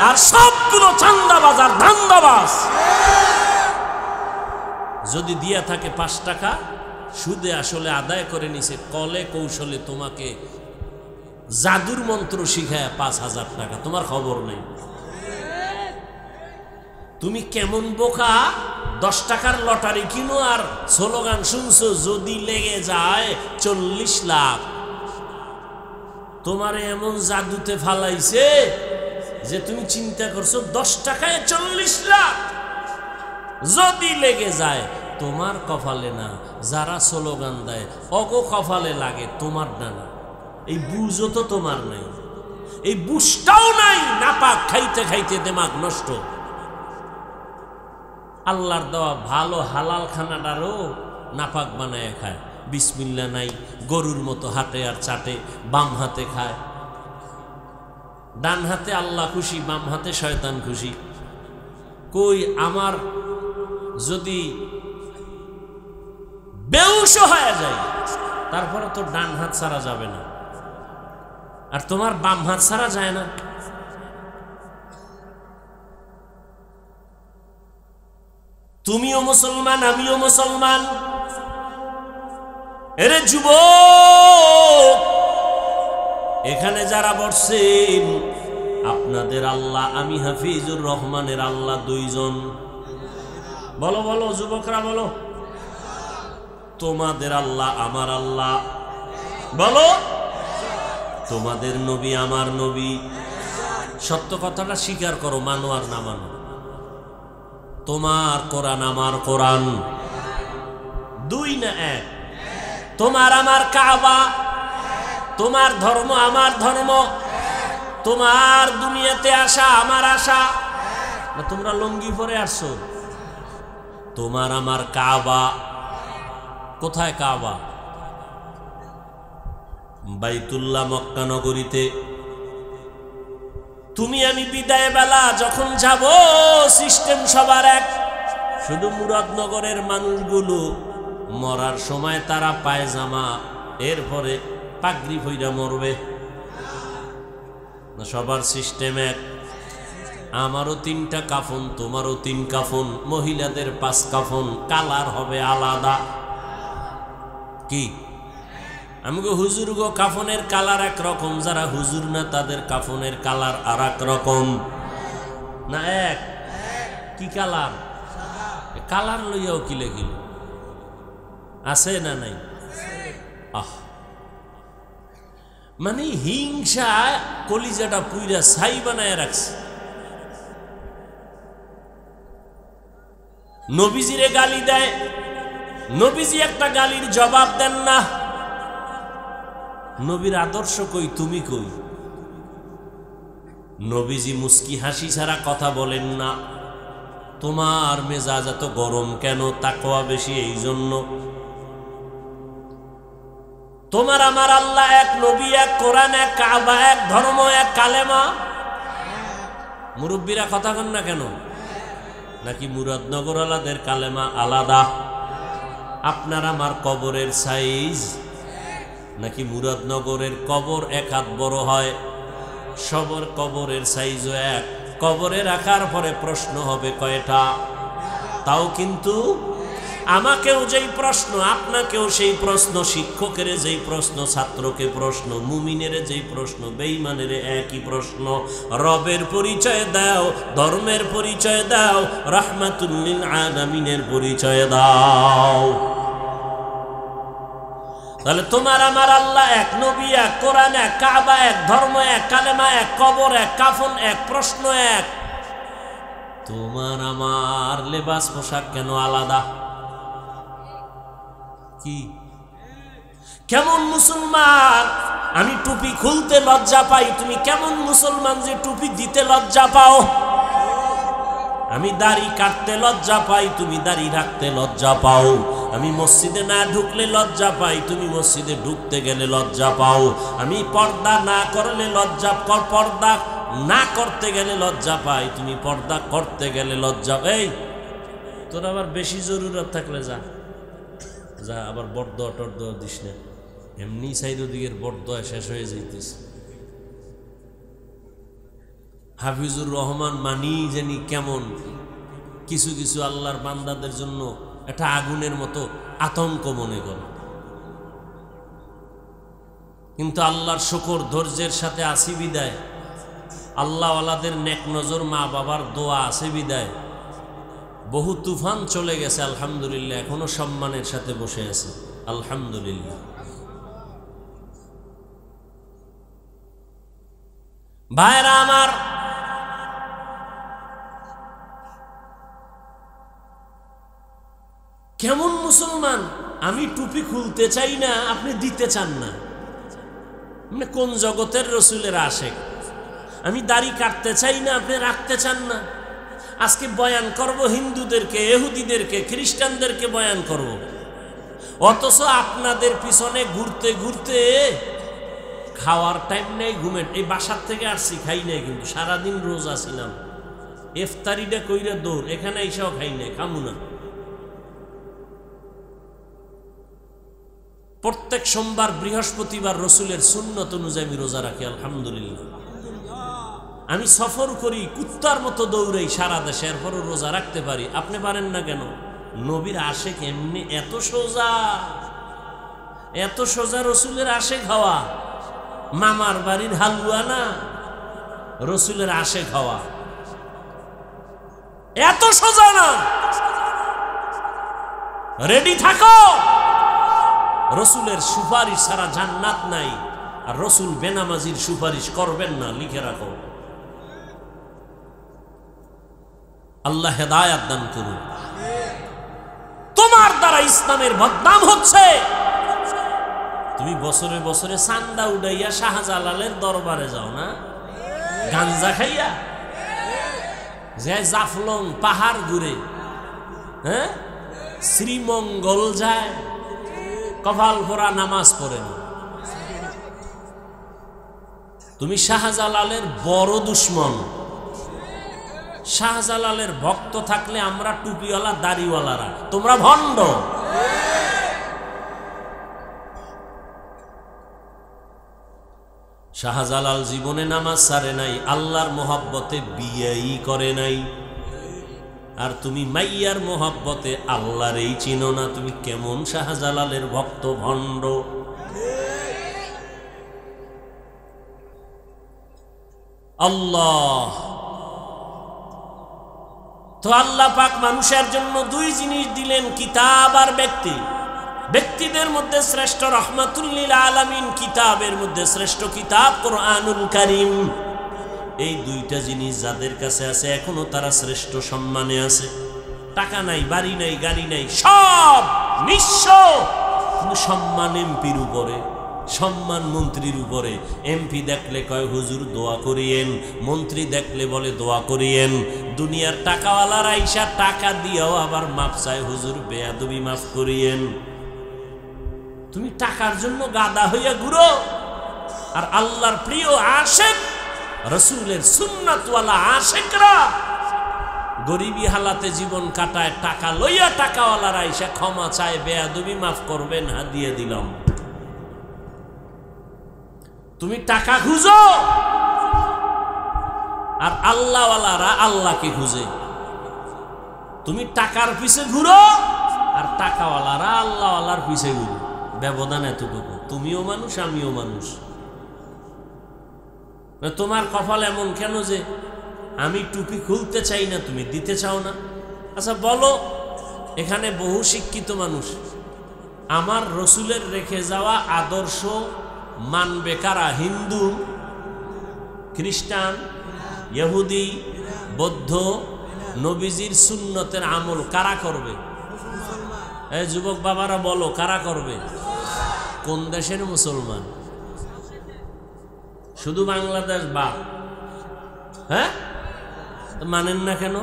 আর সবগুলো চান্দাবাজ আর ধান্দাবাজ। যদি দিয়া থাকে 5 টাকা, সুদে আসলে আদায় করে নিছে, কলে কৌশলে তোমাকে জাদুর মন্ত্র শিখায় 5000 টাকা, তোমার খবর নেই। তুমি কেমন বোকা, 10 টাকার লটারি কিনো আর স্লোগান শুনছো, যদি লেগে যায় 40 লাখ। তোমারে এমন জাদুতে ফালাইছে যে তুমি চিন্তা করছো 10 টাকায় 40 লাখ যদি লেগে যায়। তোমার কপালে না, যারা স্লোগান দেয় অগো কপালে লাগে, তোমার না। এই বুঝও তো তোমার নাই, এই বুঝটাও নাই। নাপাক খাইতে খাইতে দিমাগ নষ্ট। আল্লাহর দেওয়া ভালো হালাল খানাটারও নাপাক বানায় খায়। বিসমিল্লাহ নাই, গরুর মতো হাঁটে আর চাটে, বাম হাতে খায়। ডান হাতে আল্লাহ খুশি, বাম হাতে শয়তান খুশি। কই আমার যদি বেহুশ হয়ে যায়, তারপরে তো ডান হাত ছাড়া যাবে না, আর তোমার বাম হাত ছাড়া যায় না। তুমিও মুসলমান, আমিও মুসলমান। এরে যুবক, এখানে যারা বসছেন, আপনাদের আল্লাহ, আমি হাফিজুর রহমানের আল্লাহ 2 জন। বলো বলো যুবকরা, বলো। তোমাদের আল্লাহ আমার আল্লাহ, বলো। তোমাদের নবী আমার নবী। সত্য কথাটা স্বীকার করো, মানো আর না মানো। তোমার কোরআন আমার কোরআন, 2 না 1? তোমার আমার কাবা, তোমার ধর্ম আমার ধর্ম, তোমার দুনিয়াতে আসা আমার আশা। না তোমরা লঙ্গি পরে আসছো? তোমার আমার কাবা। কোথায় কাবা? বাইতুল্লাহ, মক্কা নগরীতে। তুমি আমি বিদায় বেলা যখন যাব, সিস্টেম সবার এক। শুধু মুরাদনগরের মানুষগুলো মরার সময় তারা পায়জামা, এরপরে পাগড়ি পইরা মরবে। না সবার সিস্টেম এক? আমারও 3টা কাফন, তোমারও 3 কাফন, মহিলাদের 5 কাফন, কালার হবে আলাদা। কি আমগো হুজুর গো কাফনের কালার একরকম, যারা হুজুর না তাদের কাফনের কালার আর এক রকম না? এক কি কালার? কালার লইয়াও কি লেগিল আছে না নাই? আহ, মানে হিংসা কলিজাটা পুইরা ছাই বানায় রাখছে। নবীজিরে গালি দেয়, নবীজি একটা গালির জবাব দেন না। নবীর আদর্শ কই, তুমি কই? নবীজি মুস্কি হাসি ছাড়া কথা বলেন না। তোমার মেজাজ এত গরম কেন? তাকওয়া বেশি এই জন্য। তোমার আমার আল্লাহ এক, নবী এক, কোরআন এক, কাবা এক, ধর্ম এক, কালেমা। মুরব্বীরা কথা কন না কেন? নাকি মুরাদনগর আলাদের কালেমা আলাদা? আপনার আমার কবরের সাইজ নাকি মুরাদনগরের কবর 1 হাত বড় হয়? সবার কবরের সাইজও এক। কবরে রাখার পরে প্রশ্ন হবে কয়টা? তাও কিন্তু আমাকেও যেই প্রশ্ন, আপনাকেও সেই প্রশ্ন, শিক্ষকের যেই প্রশ্ন, ছাত্রকে প্রশ্ন, মুমিনের যেই প্রশ্ন, বেঈমানের একই প্রশ্ন। রবের পরিচয় দাও, ধর্মের পরিচয় দাও, রাহমাতুল লিল আলামিনের পরিচয় দাও। তাহলে তোমার আমার আল্লাহ এক, নবী এক, কোরআন এক, কাবা এক, ধর্ম এক, কালেমা এক, কবর এক, কাফন এক, প্রশ্ন এক। তোমার আমার লেবাস পোশাক কেন আলাদা? কি কেমন মুসলমান? আমি টুপি খুলতে লজ্জা পাই, তুমি কেমন মুসলমান যে টুপি দিতে লজ্জা পাও? আমি দাড়ি কাটতে লজ্জা পাই, তুমি দাড়ি রাখতে লজ্জা পাও। আমি মসজিদে না ঢুকলে লজ্জা পাই, তুমি মসজিদে ঢুকতে গেলে লজ্জা পাও। আমি পর্দা না করলে লজ্জা, পর্দা না করতে গেলে লজ্জা পাই, তুমি পর্দা করতে গেলে লজ্জা। এই তোর আবার বেশি জরুরত থাকলে যা যা, আবার বড় টর্দ দিস না। এমনি চারিদিকের বড় শেষ হয়ে যাইতেছে। হাফিজুর রহমান মানি জানি কেমন, কিছু কিছু আল্লাহর বান্দাদের জন্য একটা আগুনের মতো আতঙ্ক মনে করে। কিন্তু আল্লাহর শুকর, ধৈর্যের সাথে আসি বিদায়, আল্লাহওয়ালাদের নেক নজর, মা বাবার দোয়া আছে বিদায় বহু তুফান চলে গেছে। আলহামদুলিল্লাহ, এখনো সম্মানের সাথে বসে আছে। আলহামদুলিল্লাহ। ভাইরা আমার, কেমন মুসলমান? আমি টুপি খুলতে চাই না, আপনি দিতে চান না। মানে কোন জগতের রসুলের আশেক? আমি দাড়ি কাটতে চাই না, আপনি রাখতে চান না। আজকে বয়ান করব হিন্দুদেরকে, ইহুদিদেরকে, খ্রিস্টানদেরকে বয়ান করব, অথচ আপনাদের পিছনে ঘুরতে ঘুরতে খাওয়ার টাইম নেই, ঘুমের। এই বাসার থেকে আসছি, খাই নাই, কিন্তু সারাদিন রোজা ছিলাম। ইফতারিটা কইরা দৌড়, এখানে এসেও খাই নাই, খামু না। প্রত্যেক সোমবার, বৃহস্পতিবার রসুলের সুন্নত অনুযায়ী আমি রোজা রাখি। আলহামদুলিল্লাহ। আমি সফর করি, কুত্তার মতো দৌড়াই সারা দেশে, এরপরও রোজা রাখতে পারি। আপনি পারেন না কেন? নবীর আশেক এমনি এত সোজা, এত সোজা রসুলের আশেক হওয়া। মামার বাড়ির হালুয়া না, রসুলের আশেক হওয়া এত সোজা না। রেডি থাকো, রসুলের সুপারিশ ছাড়া জান্নাত নাই। আর রসুল বেনামাজির সুপারিশ করবেন না, লিখে রাখো। আল্লাহ হেদায়াত দান করুন। তোমার দ্বারা ইসলামের বদনাম হচ্ছে। তুমি বছরে বছরে চান্দা উড়াইয়া শাহজালালের দরবারে যাও না, গাঞ্জা খাইয়া, যে জাফলং পাহাড় ঘুরে, হ্যাঁ, শ্রীমঙ্গল যায়, কপাল ভরা নামাজ পড়ে না। তুমি শাহজালালের বড় দুশ্মন। শাহজালালের ভক্ত থাকলে আমরা টুপিওয়ালা, দাড়িওয়ালারা, তোমরা ভণ্ড। শাহজালাল জীবনে নামাজ ছাড়ে নাই, আল্লাহর মোহাব্বতে বিয়েই করে নাই। আর তুমি মাইয়ার মোহাব্বতে আল্লাহরই চিনো না, তুমি কেমন শাহজালালের ভক্ত ভণ্ড। আল্লাহ তো আল্লাহ পাক মানুষের জন্য দুই জিনিস দিলেন, কিতাব আর ব্যক্তি। ব্যক্তিদের মধ্যে শ্রেষ্ঠ রাহমাতুল লিল আলামিন, কিতাবের মধ্যে শ্রেষ্ঠ কিতাব কোরআনুল কারীম। এই দুইটা জিনিস যাদের কাছে আছে এখনো তারা শ্রেষ্ঠ সম্মানে আছে। টাকা নাই, বাড়ি নাই, গাড়ি নাই, সব নিঃস্ব, কিন্তু সম্মান এমপির উপরে, সম্মান মন্ত্রীর উপরে। এমপি দেখলে কয় হুজুর দোয়া করিয়েন, মন্ত্রী দেখলে বলে দোয়া করিয়েন। দুনিয়ার টাকাওয়ালারা আইসা টাকা দিয়েও আবার মাপ চায়, হুজুর বেয়াদবি মাফ করিয়েন। তুমি টাকার জন্য গাদা হইয়া ঘুরো, আর আল্লাহর প্রিয় আশেক, রাসূলের সুন্নাতওয়ালা আশেকরা গরিবী হালাতে জীবন কাটায়, টাকা লইয়া টাকাওয়ালারা আইসা ক্ষমা চায়, বেয়াদবি মাফ করবেন, হ্যাঁ দিয়ে দিলাম। তুমি টাকা খুঁজো, আর আল্লাহওয়ালারা আল্লাহকে খুঁজে। তুমি টাকার পিছে ঘুরো, আর টাকাওয়ালারা আল্লাহওয়ালার পিছে ঘুরো। ব্যবধান এতটুকু, তুমিও মানুষ আমিও মানুষ। তোমার কপাল এমন কেন যে আমি টুপি খুলতে চাই না, তুমি দিতে চাও না? আচ্ছা বলো, এখানে বহু শিক্ষিত মানুষ, আমার রসুলের রেখে যাওয়া আদর্শ মানবে কারা? হিন্দু, খ্রিস্টান, ইহুদি, বৌদ্ধ। নবীজির সুন্নতের আমল কারা করবে? এই যুবক বাবারা বলো, কারা করবে? কোন দেশের মুসলমান? শুধু বাংলাদেশ বাদ? হ্যাঁ, মানেন না কেন?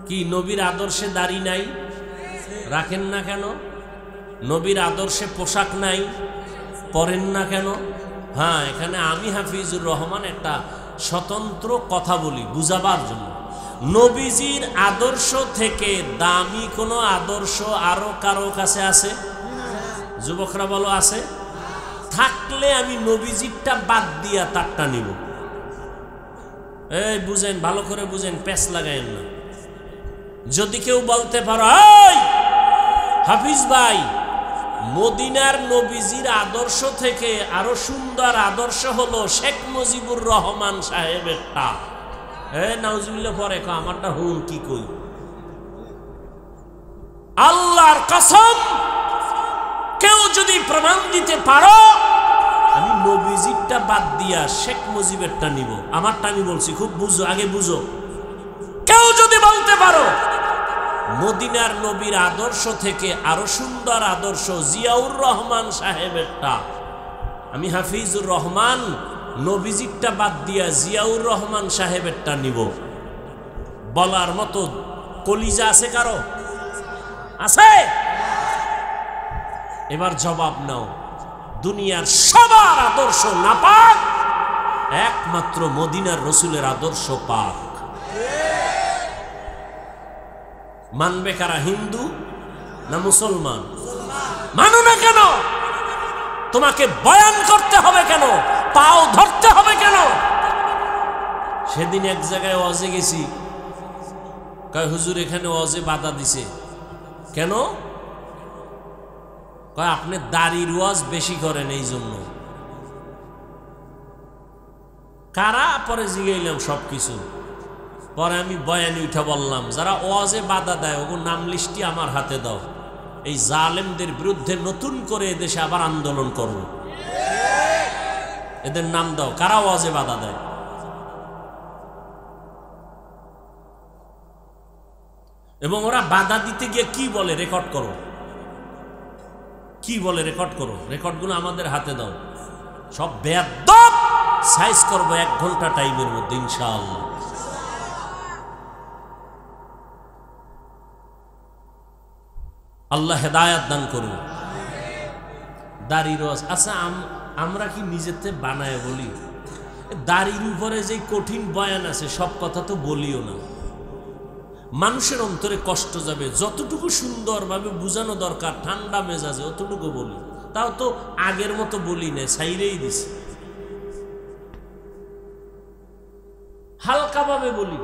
কি নবীর আদর্শে দাড়ি নাই? রাখেন না কেন? নবীর আদর্শে পোশাক নাই, পরেন না কেন? হ্যাঁ, এখানে আমি হাফিজুর রহমান একটা স্বতন্ত্র কথা বলি বুঝাবার জন্য। নবীজির আদর্শ থেকে দামি কোনো আদর্শ আরো কারো কাছে আছে? যুবকরা বলো, আছে? থাকলে আমি নবীজিরটা বাদ দিয়া তারটা নিব। এই বুঝেন, ভালো করে বুঝেন, প্যাচ লাগায়েন না। যদি কেউ বলতে পারো, এই হাফিজ ভাই, মদিনার নবীজির আদর্শ থেকে আরো সুন্দর আদর্শ হলো শেখ মুজিবুর রহমান সাহেবেরটা, নাউজুবিল্লাহ পরে আমারটা হুন কি কই? আল্লাহর কসম, কেউ যদি প্রমাণ দিতে পারো আমি নবীজিরটা বাদ দিয়া শেখ মুজিবেরটা নিব, আমারটা আমি বলছি, খুব বুঝো, আগে বুঝো। কেউ যদি বলতে পারো মদিনার নবীর আদর্শ থেকে আরো সুন্দর আদর্শ জিয়াউর রহমান সাহেবেরটা, আমি হাফিজুর রহমান নবীজিরটা বাদ দিয়া জিয়াউর রহমান সাহেবেরটা নিব, বলার মতো কলিজা আছে কারো? আছে? এবার জবাব নাও। দুনিয়ার সবার আদর্শ নাপাক, একমাত্র মদিনার রসুলের আদর্শ পাক। মানবে কারা? হিন্দু না মুসলমান? মানো না কেন? তোমাকে বয়ান করতে হবে কেন? পাও ধরতে হবে কেন? সেদিন এক জায়গায় ওয়াজে গেছি, কয় হুজুর এখানে ওয়াজে বাধা দিছে কেন? কয় আপনি দাড়ির ওয়াজ বেশি করেন এই জন্য। কারা? পরে জিগাইলাম সবকিছু। পরে আমি বয়ানি উঠা বললাম, যারা ওয়াজে বাধা দেয় ওগুলো নাম লিস্টি আমার হাতে দাও, এই জালেমদের বিরুদ্ধে নতুন করে এদেশে আবার আন্দোলন করব, এদের নাম দাও, কারা ওয়াজে বাধা দেয়। এবং ওরা বাধা দিতে গিয়ে কি বলে রেকর্ড করো, কি বলে রেকর্ড করো, রেকর্ডগুলো আমাদের হাতে দাও, সব বেয়াদব সাইজ করবো 1 ঘন্টা টাইমের মধ্যে ইনশাআল্লাহ। আল্লাহ হেদায়াত দান করুন। দাড়ির ওয়াজ, আচ্ছা আমরা কি নিজেতে বানায় বলি? দাড়ির উপরে যে কঠিন বয়ান আছে সব কথা তো বলিও না, মানুষের অন্তরে কষ্ট যাবে। যতটুকু সুন্দরভাবে বুঝানো দরকার ঠান্ডা মেজাজে অতটুকু বলি, তাও তো আগের মতো বলি না, ছাইরেই দিছি। পাকাভাবে বলি,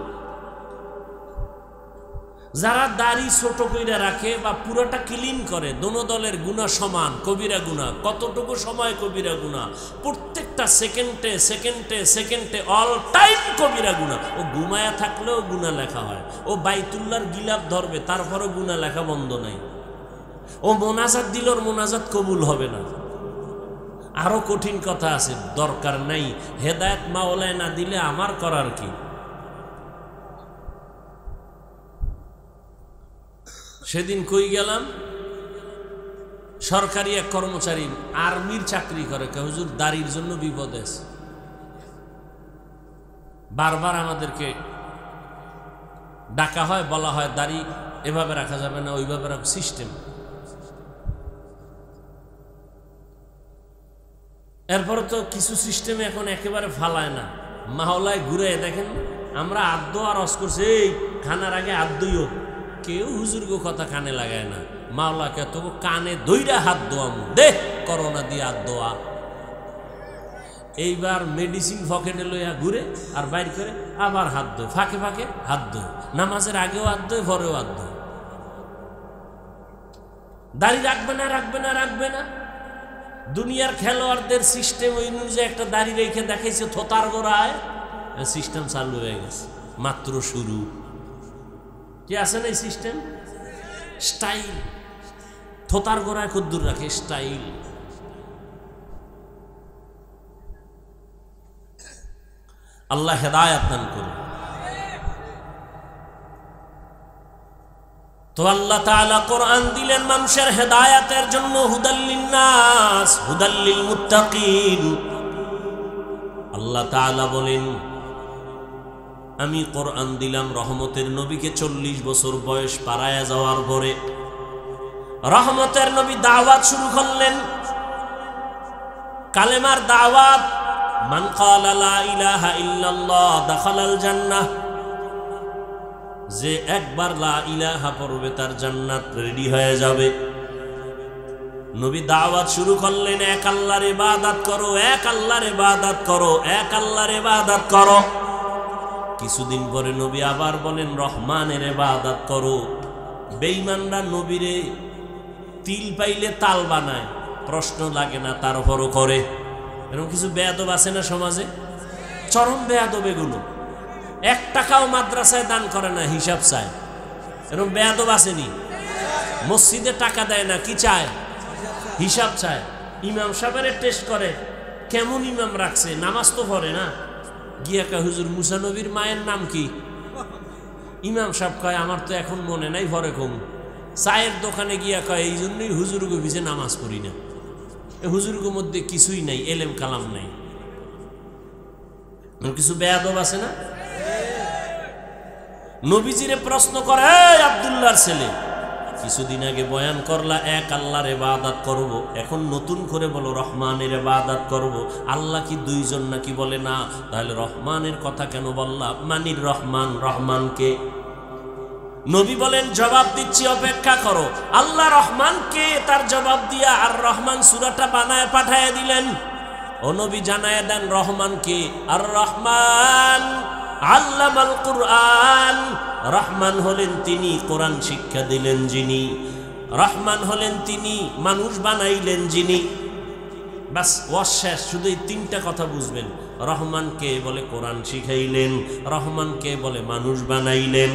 যারা দাড়ি ছোট কইরা রাখে বা পুরোটা ক্লিন করে, দোনো দলের গুনাহ সমান, কবিরা গুনাহ। কতটুকু সময় কবিরা গুনাহ? প্রত্যেকটা সেকেন্ডে সেকেন্ডে সেকেন্ডে অল টাইম কবিরা গুনাহ। ও ঘুমায়া থাকলেও গুনাহ লেখা হয়। ও বাইতুল্লাহর গিলাফ ধরবে, তারপরও গুনাহ লেখা বন্ধ নাই। ও মোনাজাত দিল, ওর মোনাজাত কবুল হবে না। আরো কঠিন কথা আছে, দরকার নাই। হেদায়েত মাওলায় না দিলে আমার করার কি? সেদিন কই গেলাম, সরকারি এক কর্মচারী আর্মির চাকরি করে, হুজুর দাড়ির জন্য বিপদ আছে। বারবার আমাদেরকে ডাকা হয়, বলা হয় দাড়ি এভাবে রাখা যাবে না, ওইভাবে রাখা সিস্টেম। এরপরে তো কিছু সিস্টেমে এখন একেবারে ফালায় না, মাওলায় ঘুরে দেখেন। আমরা আদ্য আর রস করছি, এই খানার আগে আদ্যইও কেউ হুজুরগো কথা কানে লাগায় না। মাওলাকে তো কানে দইরা হাত দোয়াম দে, করোনা দিয়ে হাত দোয়া। এইবার মেডিসিন পকেটে লইয়া ঘুরে আর বাইর করে আবার হাত দোয়, ফাঁকে ফাঁকে হাত দোয়, নামাজের আগেও হাত দোয়, পরেও হাত দোয়। দাড়ি রাখবে না, রাখবে না, রাখবে না। দুনিয়ার খেলোয়াড়দের সিস্টেম ওই অনুযায়ী একটা দাড়ি রেখে দেখাইছে থোতার গোড়ায়, সিস্টেম চালু হয়ে গেছে, মাত্র শুরু। কি আছে না এই সিস্টেম? স্টাইল। থোতার গোড়ায় কদ্দুর রাখে স্টাইল। আল্লাহ হেদায়েত দান করুন। তো আল্লাহ তাআলা কোরআন দিলেন মানুষের হেদায়েতের জন্য, হুদাল লিন্নাস হুদাল লিল মুত্তাকিন। আল্লাহ তাআলা বলেন, আমি কোরআন দিলাম রহমতের নবীকে 40 বছর বয়স পারায়া যাওয়ার পরে রহমতের নবী দাওয়াত শুরু করলেন, কালেমার দাওয়াত। মান ক্বালা লা ইলাহা ইল্লাল্লাহ দাখালাল জান্নাহ, যে একবার লা ইলাহা পড়বে তার জান্নাত রেডি হয়ে যাবে। নবী দাওয়াত শুরু করলেন, এক আল্লাহর ইবাদত করো, এক আল্লাহর ইবাদত করো, এক আল্লাহর ইবাদত করো। কিছুদিন পরে নবী আবার বলেন রহমানের ইবাদত করো। বেঈমানরা নবীরে তিল পাইলে তাল বানায়, প্রশ্ন লাগে না, তারপরও করে। এরকম কিছু বেয়াদব আছে না সমাজে? চরম বেয়াদব এগুলো। 1 টাকাও মাদ্রাসায় দান করে না, হিসাব চায়। এরকম বেয়াদব আসেনি? মসজিদে টাকা দেয় না, কি চায়? হিসাব চায়। ইমাম সাহেবের টেস্ট করে, কেমন ইমাম রাখছে, নামাজ তো পড়ে না। গিয়া কয় হুজুর মুসা নবীর মায়ের নাম কি? ইমাম সাহেব কয় আমার তো এখন মনে নাই, পরে কম। চায়ের দোকানে গিয়া কয় এই জন্যই হুজুরগো ভিজে নামাজ পড়ি না। এই হুজুরগো মধ্যে কিছুই নাই, এলেম কালাম নাই। কিছু বেয়াদব আছে না? নবীজিরে প্রশ্ন করে, আব্দুল্লাহর ছেলে, কিছুদিন আগে বয়ান করলা এক আল্লাহর ইবাদত করব, এখন নতুন করে বলো রহমানের ইবাদত করব। আল্লাহ কি দুইজন নাকি? বলে না। তাহলে রহমানের কথা কেন বললা? মানির রহমান, রহমানকে। নবী বলেন জবাব দিচ্ছি, অপেক্ষা করো। আল্লাহ রহমান কে তার জবাব দিয়া আর রহমান সূরাটা বানায় পাঠায় দিলেন। ও নবী জানায় দেন রহমান কে। আর রহমান আল্লামাল কুরআন, রহমান হলেন তিনি কোরআন শিক্ষা দিলেন যিনি, রহমান হলেন তিনি মানুষ বানাইলেন যিনি। বাস ওয়াজ শেষ। শুধু এই 3টা কথা বুঝবেন। রহমান কে? বলে কোরআন শিখাইলেন। রহমান কে? বলে মানুষ বানাইলেন।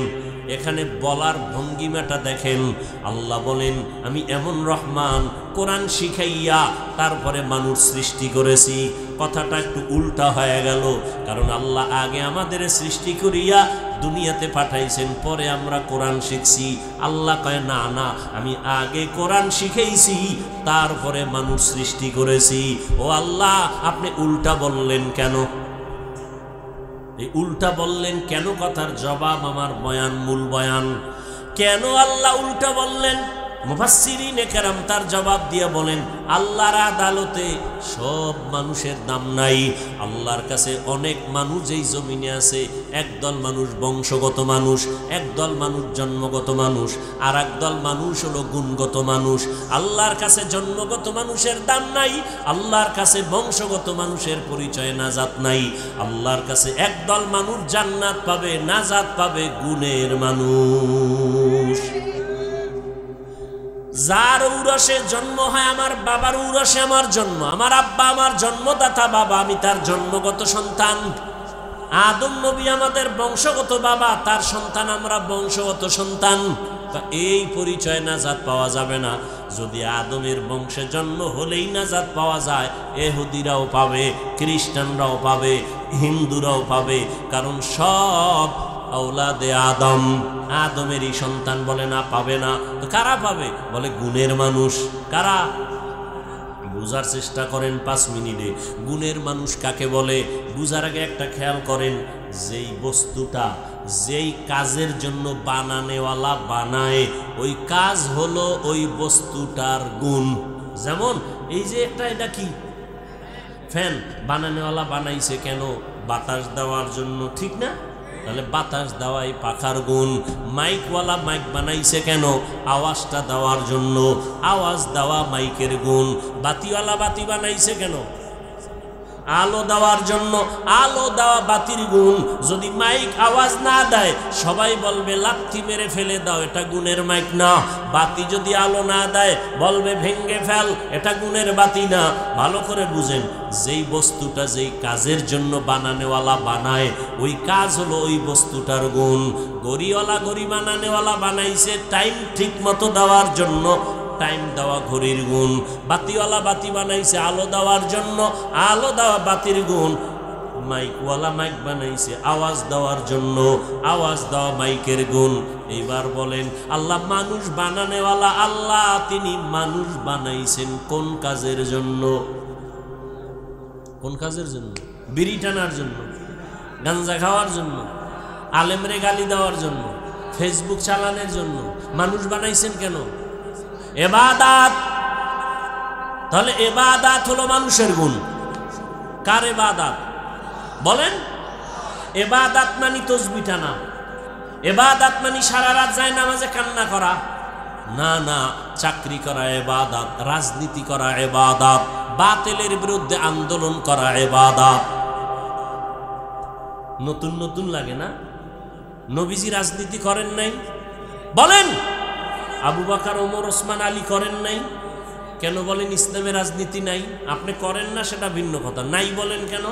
এখানে বলার ভঙ্গিমাটা দেখেন। আল্লাহ বলেন আমি এমন রহমান, কোরআন শিখাইয়া তারপরে মানুষ সৃষ্টি করেছি। কথাটা একটু উল্টা হয়ে গেল, কারণ আল্লাহ আগে আমাদের সৃষ্টি করিয়া দুনিয়াতে পাঠাইছেন, পরে আমরা কোরআন শিখছি। আল্লাহ কয় না না, আমি আগে কোরআন শিখাইছি, তারপরে মানুষ সৃষ্টি করেছি। ও আল্লাহ, আপনি উল্টা বললেন কেন? এই উল্টা বললেন কেন? কথার জবাব আমার বয়ান, মূল বয়ান। কেন আল্লাহ উল্টা বললেন? মুফাসসিরিনে কেরাম তার জবাব দিয়ে বলেন, আল্লাহর আদালতে সব মানুষের দাম নাই। আল্লাহর কাছে অনেক মানুষ এই জমিনে আছে। একদল মানুষ বংশগত মানুষ, একদল মানুষ জন্মগত মানুষ, আর একদল মানুষ হলো গুণগত মানুষ। আল্লাহর কাছে জন্মগত মানুষের দাম নাই, আল্লাহর কাছে বংশগত মানুষের পরিচয় নাজাত নাই। আল্লাহর কাছে একদল মানুষ জান্নাত পাবে, নাজাত পাবে গুণের মানুষ। যার ঔরসে জন্ম হয়, আমার বাবার ঔরসে আমার জন্ম, আমার আব্বা আমার জন্মদাতা বাবা, আমি তার জন্মগত সন্তান। আদম নবী আমাদের বংশগত বাবা, তার সন্তান আমরা বংশগত সন্তান। এই পরিচয় নাজাত পাওয়া যাবে না। যদি আদমের বংশে জন্ম হলেই নাজাত পাওয়া যায়, ইহুদিরাও পাবে, খ্রিস্টানরাও পাবে, হিন্দুরাও পাবে, কারণ সব আওলাদে আদম, আদমেরই সন্তান। বলে না পাবে না, তো কারা পাবে? বলে গুণের মানুষ। কারা? বুঝার চেষ্টা করেন 5 মিনিটে। গুণের মানুষ কাকে বলে বুঝার আগে একটা খেয়াল করেন, যেই বস্তুটা যেই কাজের জন্য বানানেওয়ালা বানায়, ওই কাজ হলো ওই বস্তুটার গুণ। যেমন এই যে এটা কি ফ্যান, বানানেওয়ালা বানাইছে কেন? বাতাস দেওয়ার জন্য, ঠিক না? তাহলে বাতাস দেওয়াই পাখার গুণ। মাইকওয়ালা মাইক বানাইছে কেন? আওয়াজটা দেওয়ার জন্য, আওয়াজ দেওয়া মাইকের গুণ। বাতিওয়ালা বাতি বানাইছে কেন? আলো দেওয়ার জন্য, আলো দেওয়া বাতির গুণ। যদি মাইক আওয়াজ না দেয়, সবাই বলবে লাথি মেরে ফেলে দাও, এটা গুণের মাইক না। বাতি যদি আলো না দেয়, বলবে ভেঙ্গে ফেল, এটা গুণের বাতি না। ভালো করে বুঝেন, যেই বস্তুটা যেই কাজের জন্য বানানেওয়ালা বানায়, ওই কাজ হলো ওই বস্তুটার গুণ। ঘড়িওয়ালা ঘড়ি বানানেওয়ালা বানাইছে টাইম ঠিক মতো দেওয়ার জন্য, টাইম দেওয়া ঘড়ির গুণ। বাতিওয়ালা বাতি বানাইছে আলো দেওয়ার জন্য, আলো দেওয়া বাতির গুণ। মাইকওয়ালা মাইক বানাইছে আওয়াজ দেওয়ার জন্য, আওয়াজ দেওয়া মাইকের গুণ। এইবার বলেন, আল্লাহ মানুষ বানানেওয়ালা আল্লাহ, তিনি মানুষ বানাইছেন কোন কাজের জন্য? কোন কাজের জন্য? বিড়ি টানার জন্য, গাঞ্জা খাওয়ার জন্য, আলেমরে গালি দেওয়ার জন্য, ফেসবুক চালানোর জন্য মানুষ বানাইছেন কেন? ইবাদত। তাহলে ইবাদত হলো মানুষের গুণ। কার ইবাদত বলেন? ইবাদত মানে তাসবিহ টানা, ইবাদত মানে সারা রাত যায় নামাজে কান্না করা না। না, চাকরি করা ইবাদত, রাজনীতি করা ইবাদত, বাতিলের বিরুদ্ধে আন্দোলন করা ইবাদত। নতুন নতুন লাগে না? নবীজি রাজনীতি করেন নাই? বলেন। আবু বকর, ওমর, ওসমান, আলী করেন নাই? কেন বলেন ইসলামে রাজনীতি নাই? আপনি করেন না সেটা ভিন্ন কথা, নাই বলেন কেন?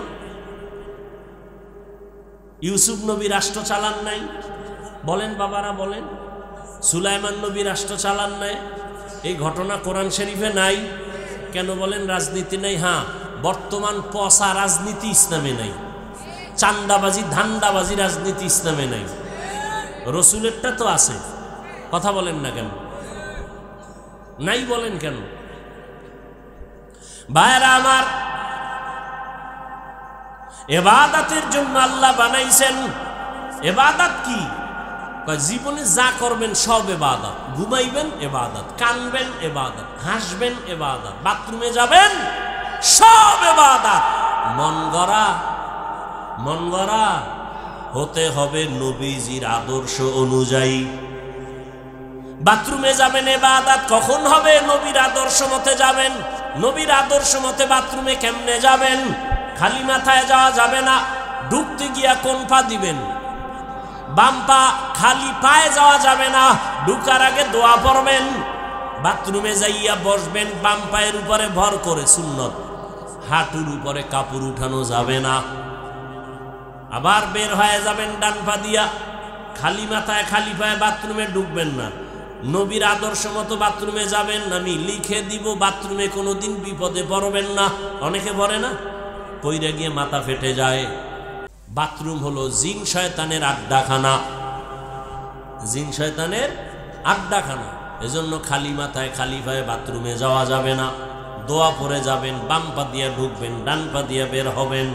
ইউসুফ নবী রাষ্ট্র চালান নাই? বলেন বাবারা, বলেন। সুলাইমান নবী রাষ্ট্র চালান নাই? এই ঘটনা কোরআন শরীফে নাই? কেন বলেন রাজনীতি নাই? হ্যাঁ, বর্তমান পচা রাজনীতি ইসলামে নাই। চান্দাবাজি, ধান্দাবাজি রাজনীতি ইসলামে নাই। রসুলেরটা তো আছে, কথা বলেন না কেন? নাই বলেন কেন? ভাইরা আমার, ইবাদতের জন্য আল্লাহ বানাইছেন। ইবাদত কি? জীবনে যা করবেন সব ইবাদত। ঘুমাইবেন ইবাদত, কানবেন ইবাদত, হাসবেন ইবাদত, বাথরুমে যাবেন সব ইবাদত। মন গড়া হতে হবে নবীজির আদর্শ অনুযায়ী। বাথরুমে যাবেন ইবাদত কখন হবে? নবীর আদর্শ মতে যাবেন। নবীর আদর্শ মতে বাথরুমে কেমনে যাবেন? খালি মাথায় যাওয়া যাবে না। ঢুকতে গিয়া কোন পা দিবেন? বাম পা। খালি পায়ে যাওয়া যাবে না, ঢুকার আগে দোয়া পড়বেন। বাথরুমে যাইয়া বসবেন বাম পায়ের উপরে ভর করে, সুন্নত। হাঁটুর উপরে কাপড় উঠানো যাবে না। আবার বের হয়ে যাবেন ডান পা দিয়া। খালি মাথায় খালি পায়ে বাথরুমে ঢুকবেন না। নবীর আদর্শ মতো বাথরুমে যাবেন। আমি লিখে দিব, বাথরুমে কোনোদিন বিপদে পড়বেন না। অনেকে পড়ে না, পইরা গিয়ে মাথা ফেটে যায়। বাথরুম হলো জিন শয়তানের আড্ডাখানা, জিন শয়তানের আড্ডাখানা। এজন্য খালি মাথায় খালি পায়ে বাথরুমে যাওয়া যাবে না। দোয়া পড়ে যাবেন, বাম পা দিয়ে ঢুকবেন, ডান পা দিয়ে বের হবেন।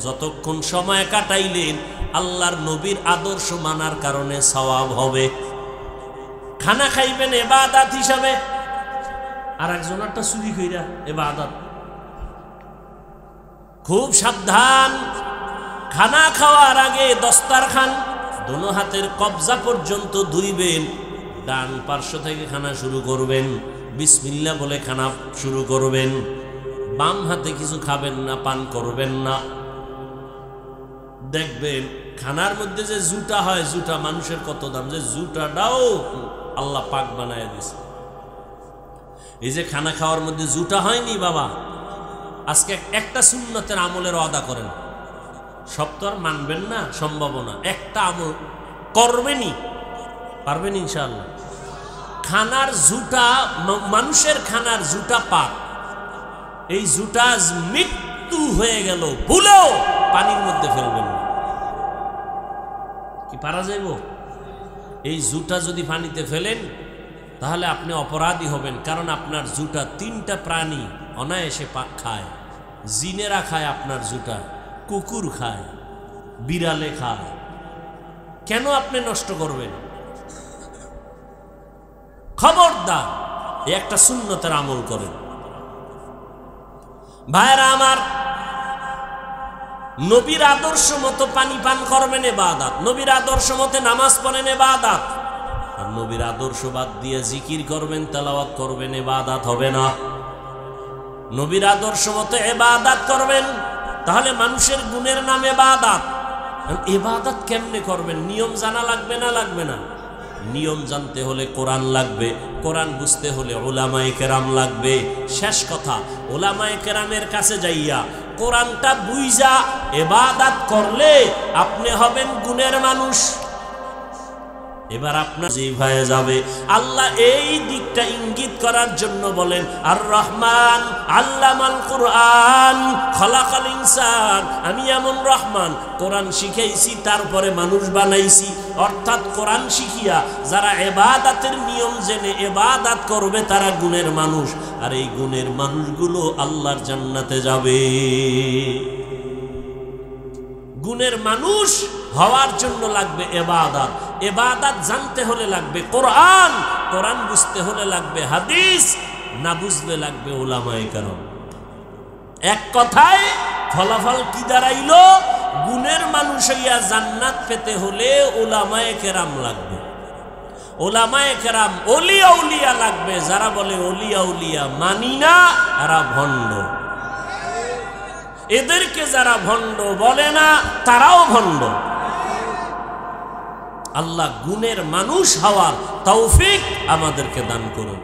যতক্ষণ সময় কাটাইলেন আল্লাহর নবীর আদর্শ মানার কারণে সওয়াব হবে। খানা খাইবেন ইবাদত হিসাবে, আর একজনেরটা চুরি কইরা ইবাদত। খুব সাবধান, খানা খাওয়ার আগে দস্তারখান দোনো হাতের কবজা পর্যন্ত ধুইবেন, ডান পার্শ্ব থেকে খানা শুরু করবেন, বিসমিল্লাহ বলে খানা শুরু করবেন, বাম হাতে কিছু খাবেন না, পান করবেন না। দেখবেন খানার মধ্যে যে জুটা হয়, জুটা মানুষের কত দাম, যে জুটাটাও আল্লাহ পাক বানায় দিছে। এই যে খানা খাওয়ার মধ্যে জুটা হয়নি বাবা, আজকে একটা সুন্নতের আমলের ওয়াদা করেন, সব তো আর মানবেন না, সম্ভাবনা একটা আমল করবেনই, পারবেন ইনশাআল্লাহ। খানার জুটা, মানুষের খানার জুটা পাক, এই জুটা মৃত্যু হয়ে গেল ভুলেও পানির মধ্যে ফেলবেন না। কি পারা যাইব? এই জুটা যদি পানিতে ফেলেন তাহলে আপনি অপরাধী হবেন, কারণ আপনার জুটা তিনটা প্রাণী অনায়াসে খায়। জিনেরা খায় আপনার জুটা, কুকুর খায়, বিড়ালে খায়। কেন আপনি নষ্ট করবেন? খবরদার, একটা সুন্নতের আমল করেন। ভাইরা আমার, নবীর আদর্শ মতো পানি পান করবেন ইবাদত, নবীর আদর্শ মতো নামাজ পড়েন ইবাদত। আর নবীর আদর্শ বাদ দিয়ে জিকির করবেন, তেলাওয়াত করবেন, ইবাদত হবে না। নবীর আদর্শ মতো ইবাদত করবেন, তাহলে মানুষের গুণের নাম ইবাদত। ইবাদত কেমনে করবেন? নিয়ম জানা লাগবে না? লাগবে না? নিয়ম জানতে হলে কোরআন লাগবে, কোরআন বুঝতে হলে উলামায়ে কেরাম লাগবে। শেষ কথা, উলামায়ে কেরামের কাছে যাইয়া কোরআনটা বুঝা ইবাদত করলে আপনি হবেন গুণের মানুষ। এবার আপনার জিভায় যাবে। আল্লাহ এই দিকটা ইঙ্গিত করার জন্য বলেন, আর রহমান আল্লামাল কুরআন খলাকাল ইনসান। আমি এমন রহমান, কোরআন শিখাইছি তারপরে মানুষ বানাইছি। অর্থাৎ কোরআন শিখিয়া যারা ইবাদতের নিয়ম জেনে ইবাদত করবে তারা গুণের মানুষ, আর এই গুণের মানুষগুলো আল্লাহর জান্নাতে যাবে। গুণের মানুষ হওয়ার জন্য লাগবে ইবাদত, ইবাদত জানতে হলে লাগবে কোরআন, কোরআন বুঝতে হলে লাগবে হাদিস, না বুঝলে লাগবে উলামায়ে কেরাম। এক কথায় ফলাফল কি দাঁড়াইলো? গুণের মানুষ হইয়া জান্নাত পেতে হলে উলামায়ে কেরাম লাগবে। উলামায়ে কেরাম ওলিয়া উলিয়া লাগবে। যারা বলে ওলিয়া উলিয়া মানি না, এরা ভণ্ড। এদেরকে যারা ভণ্ড বলে না, তারাও ভণ্ড। আল্লাহ গুণের মানুষ হওয়ার তৌফিক আমাদেরকে দান করুন।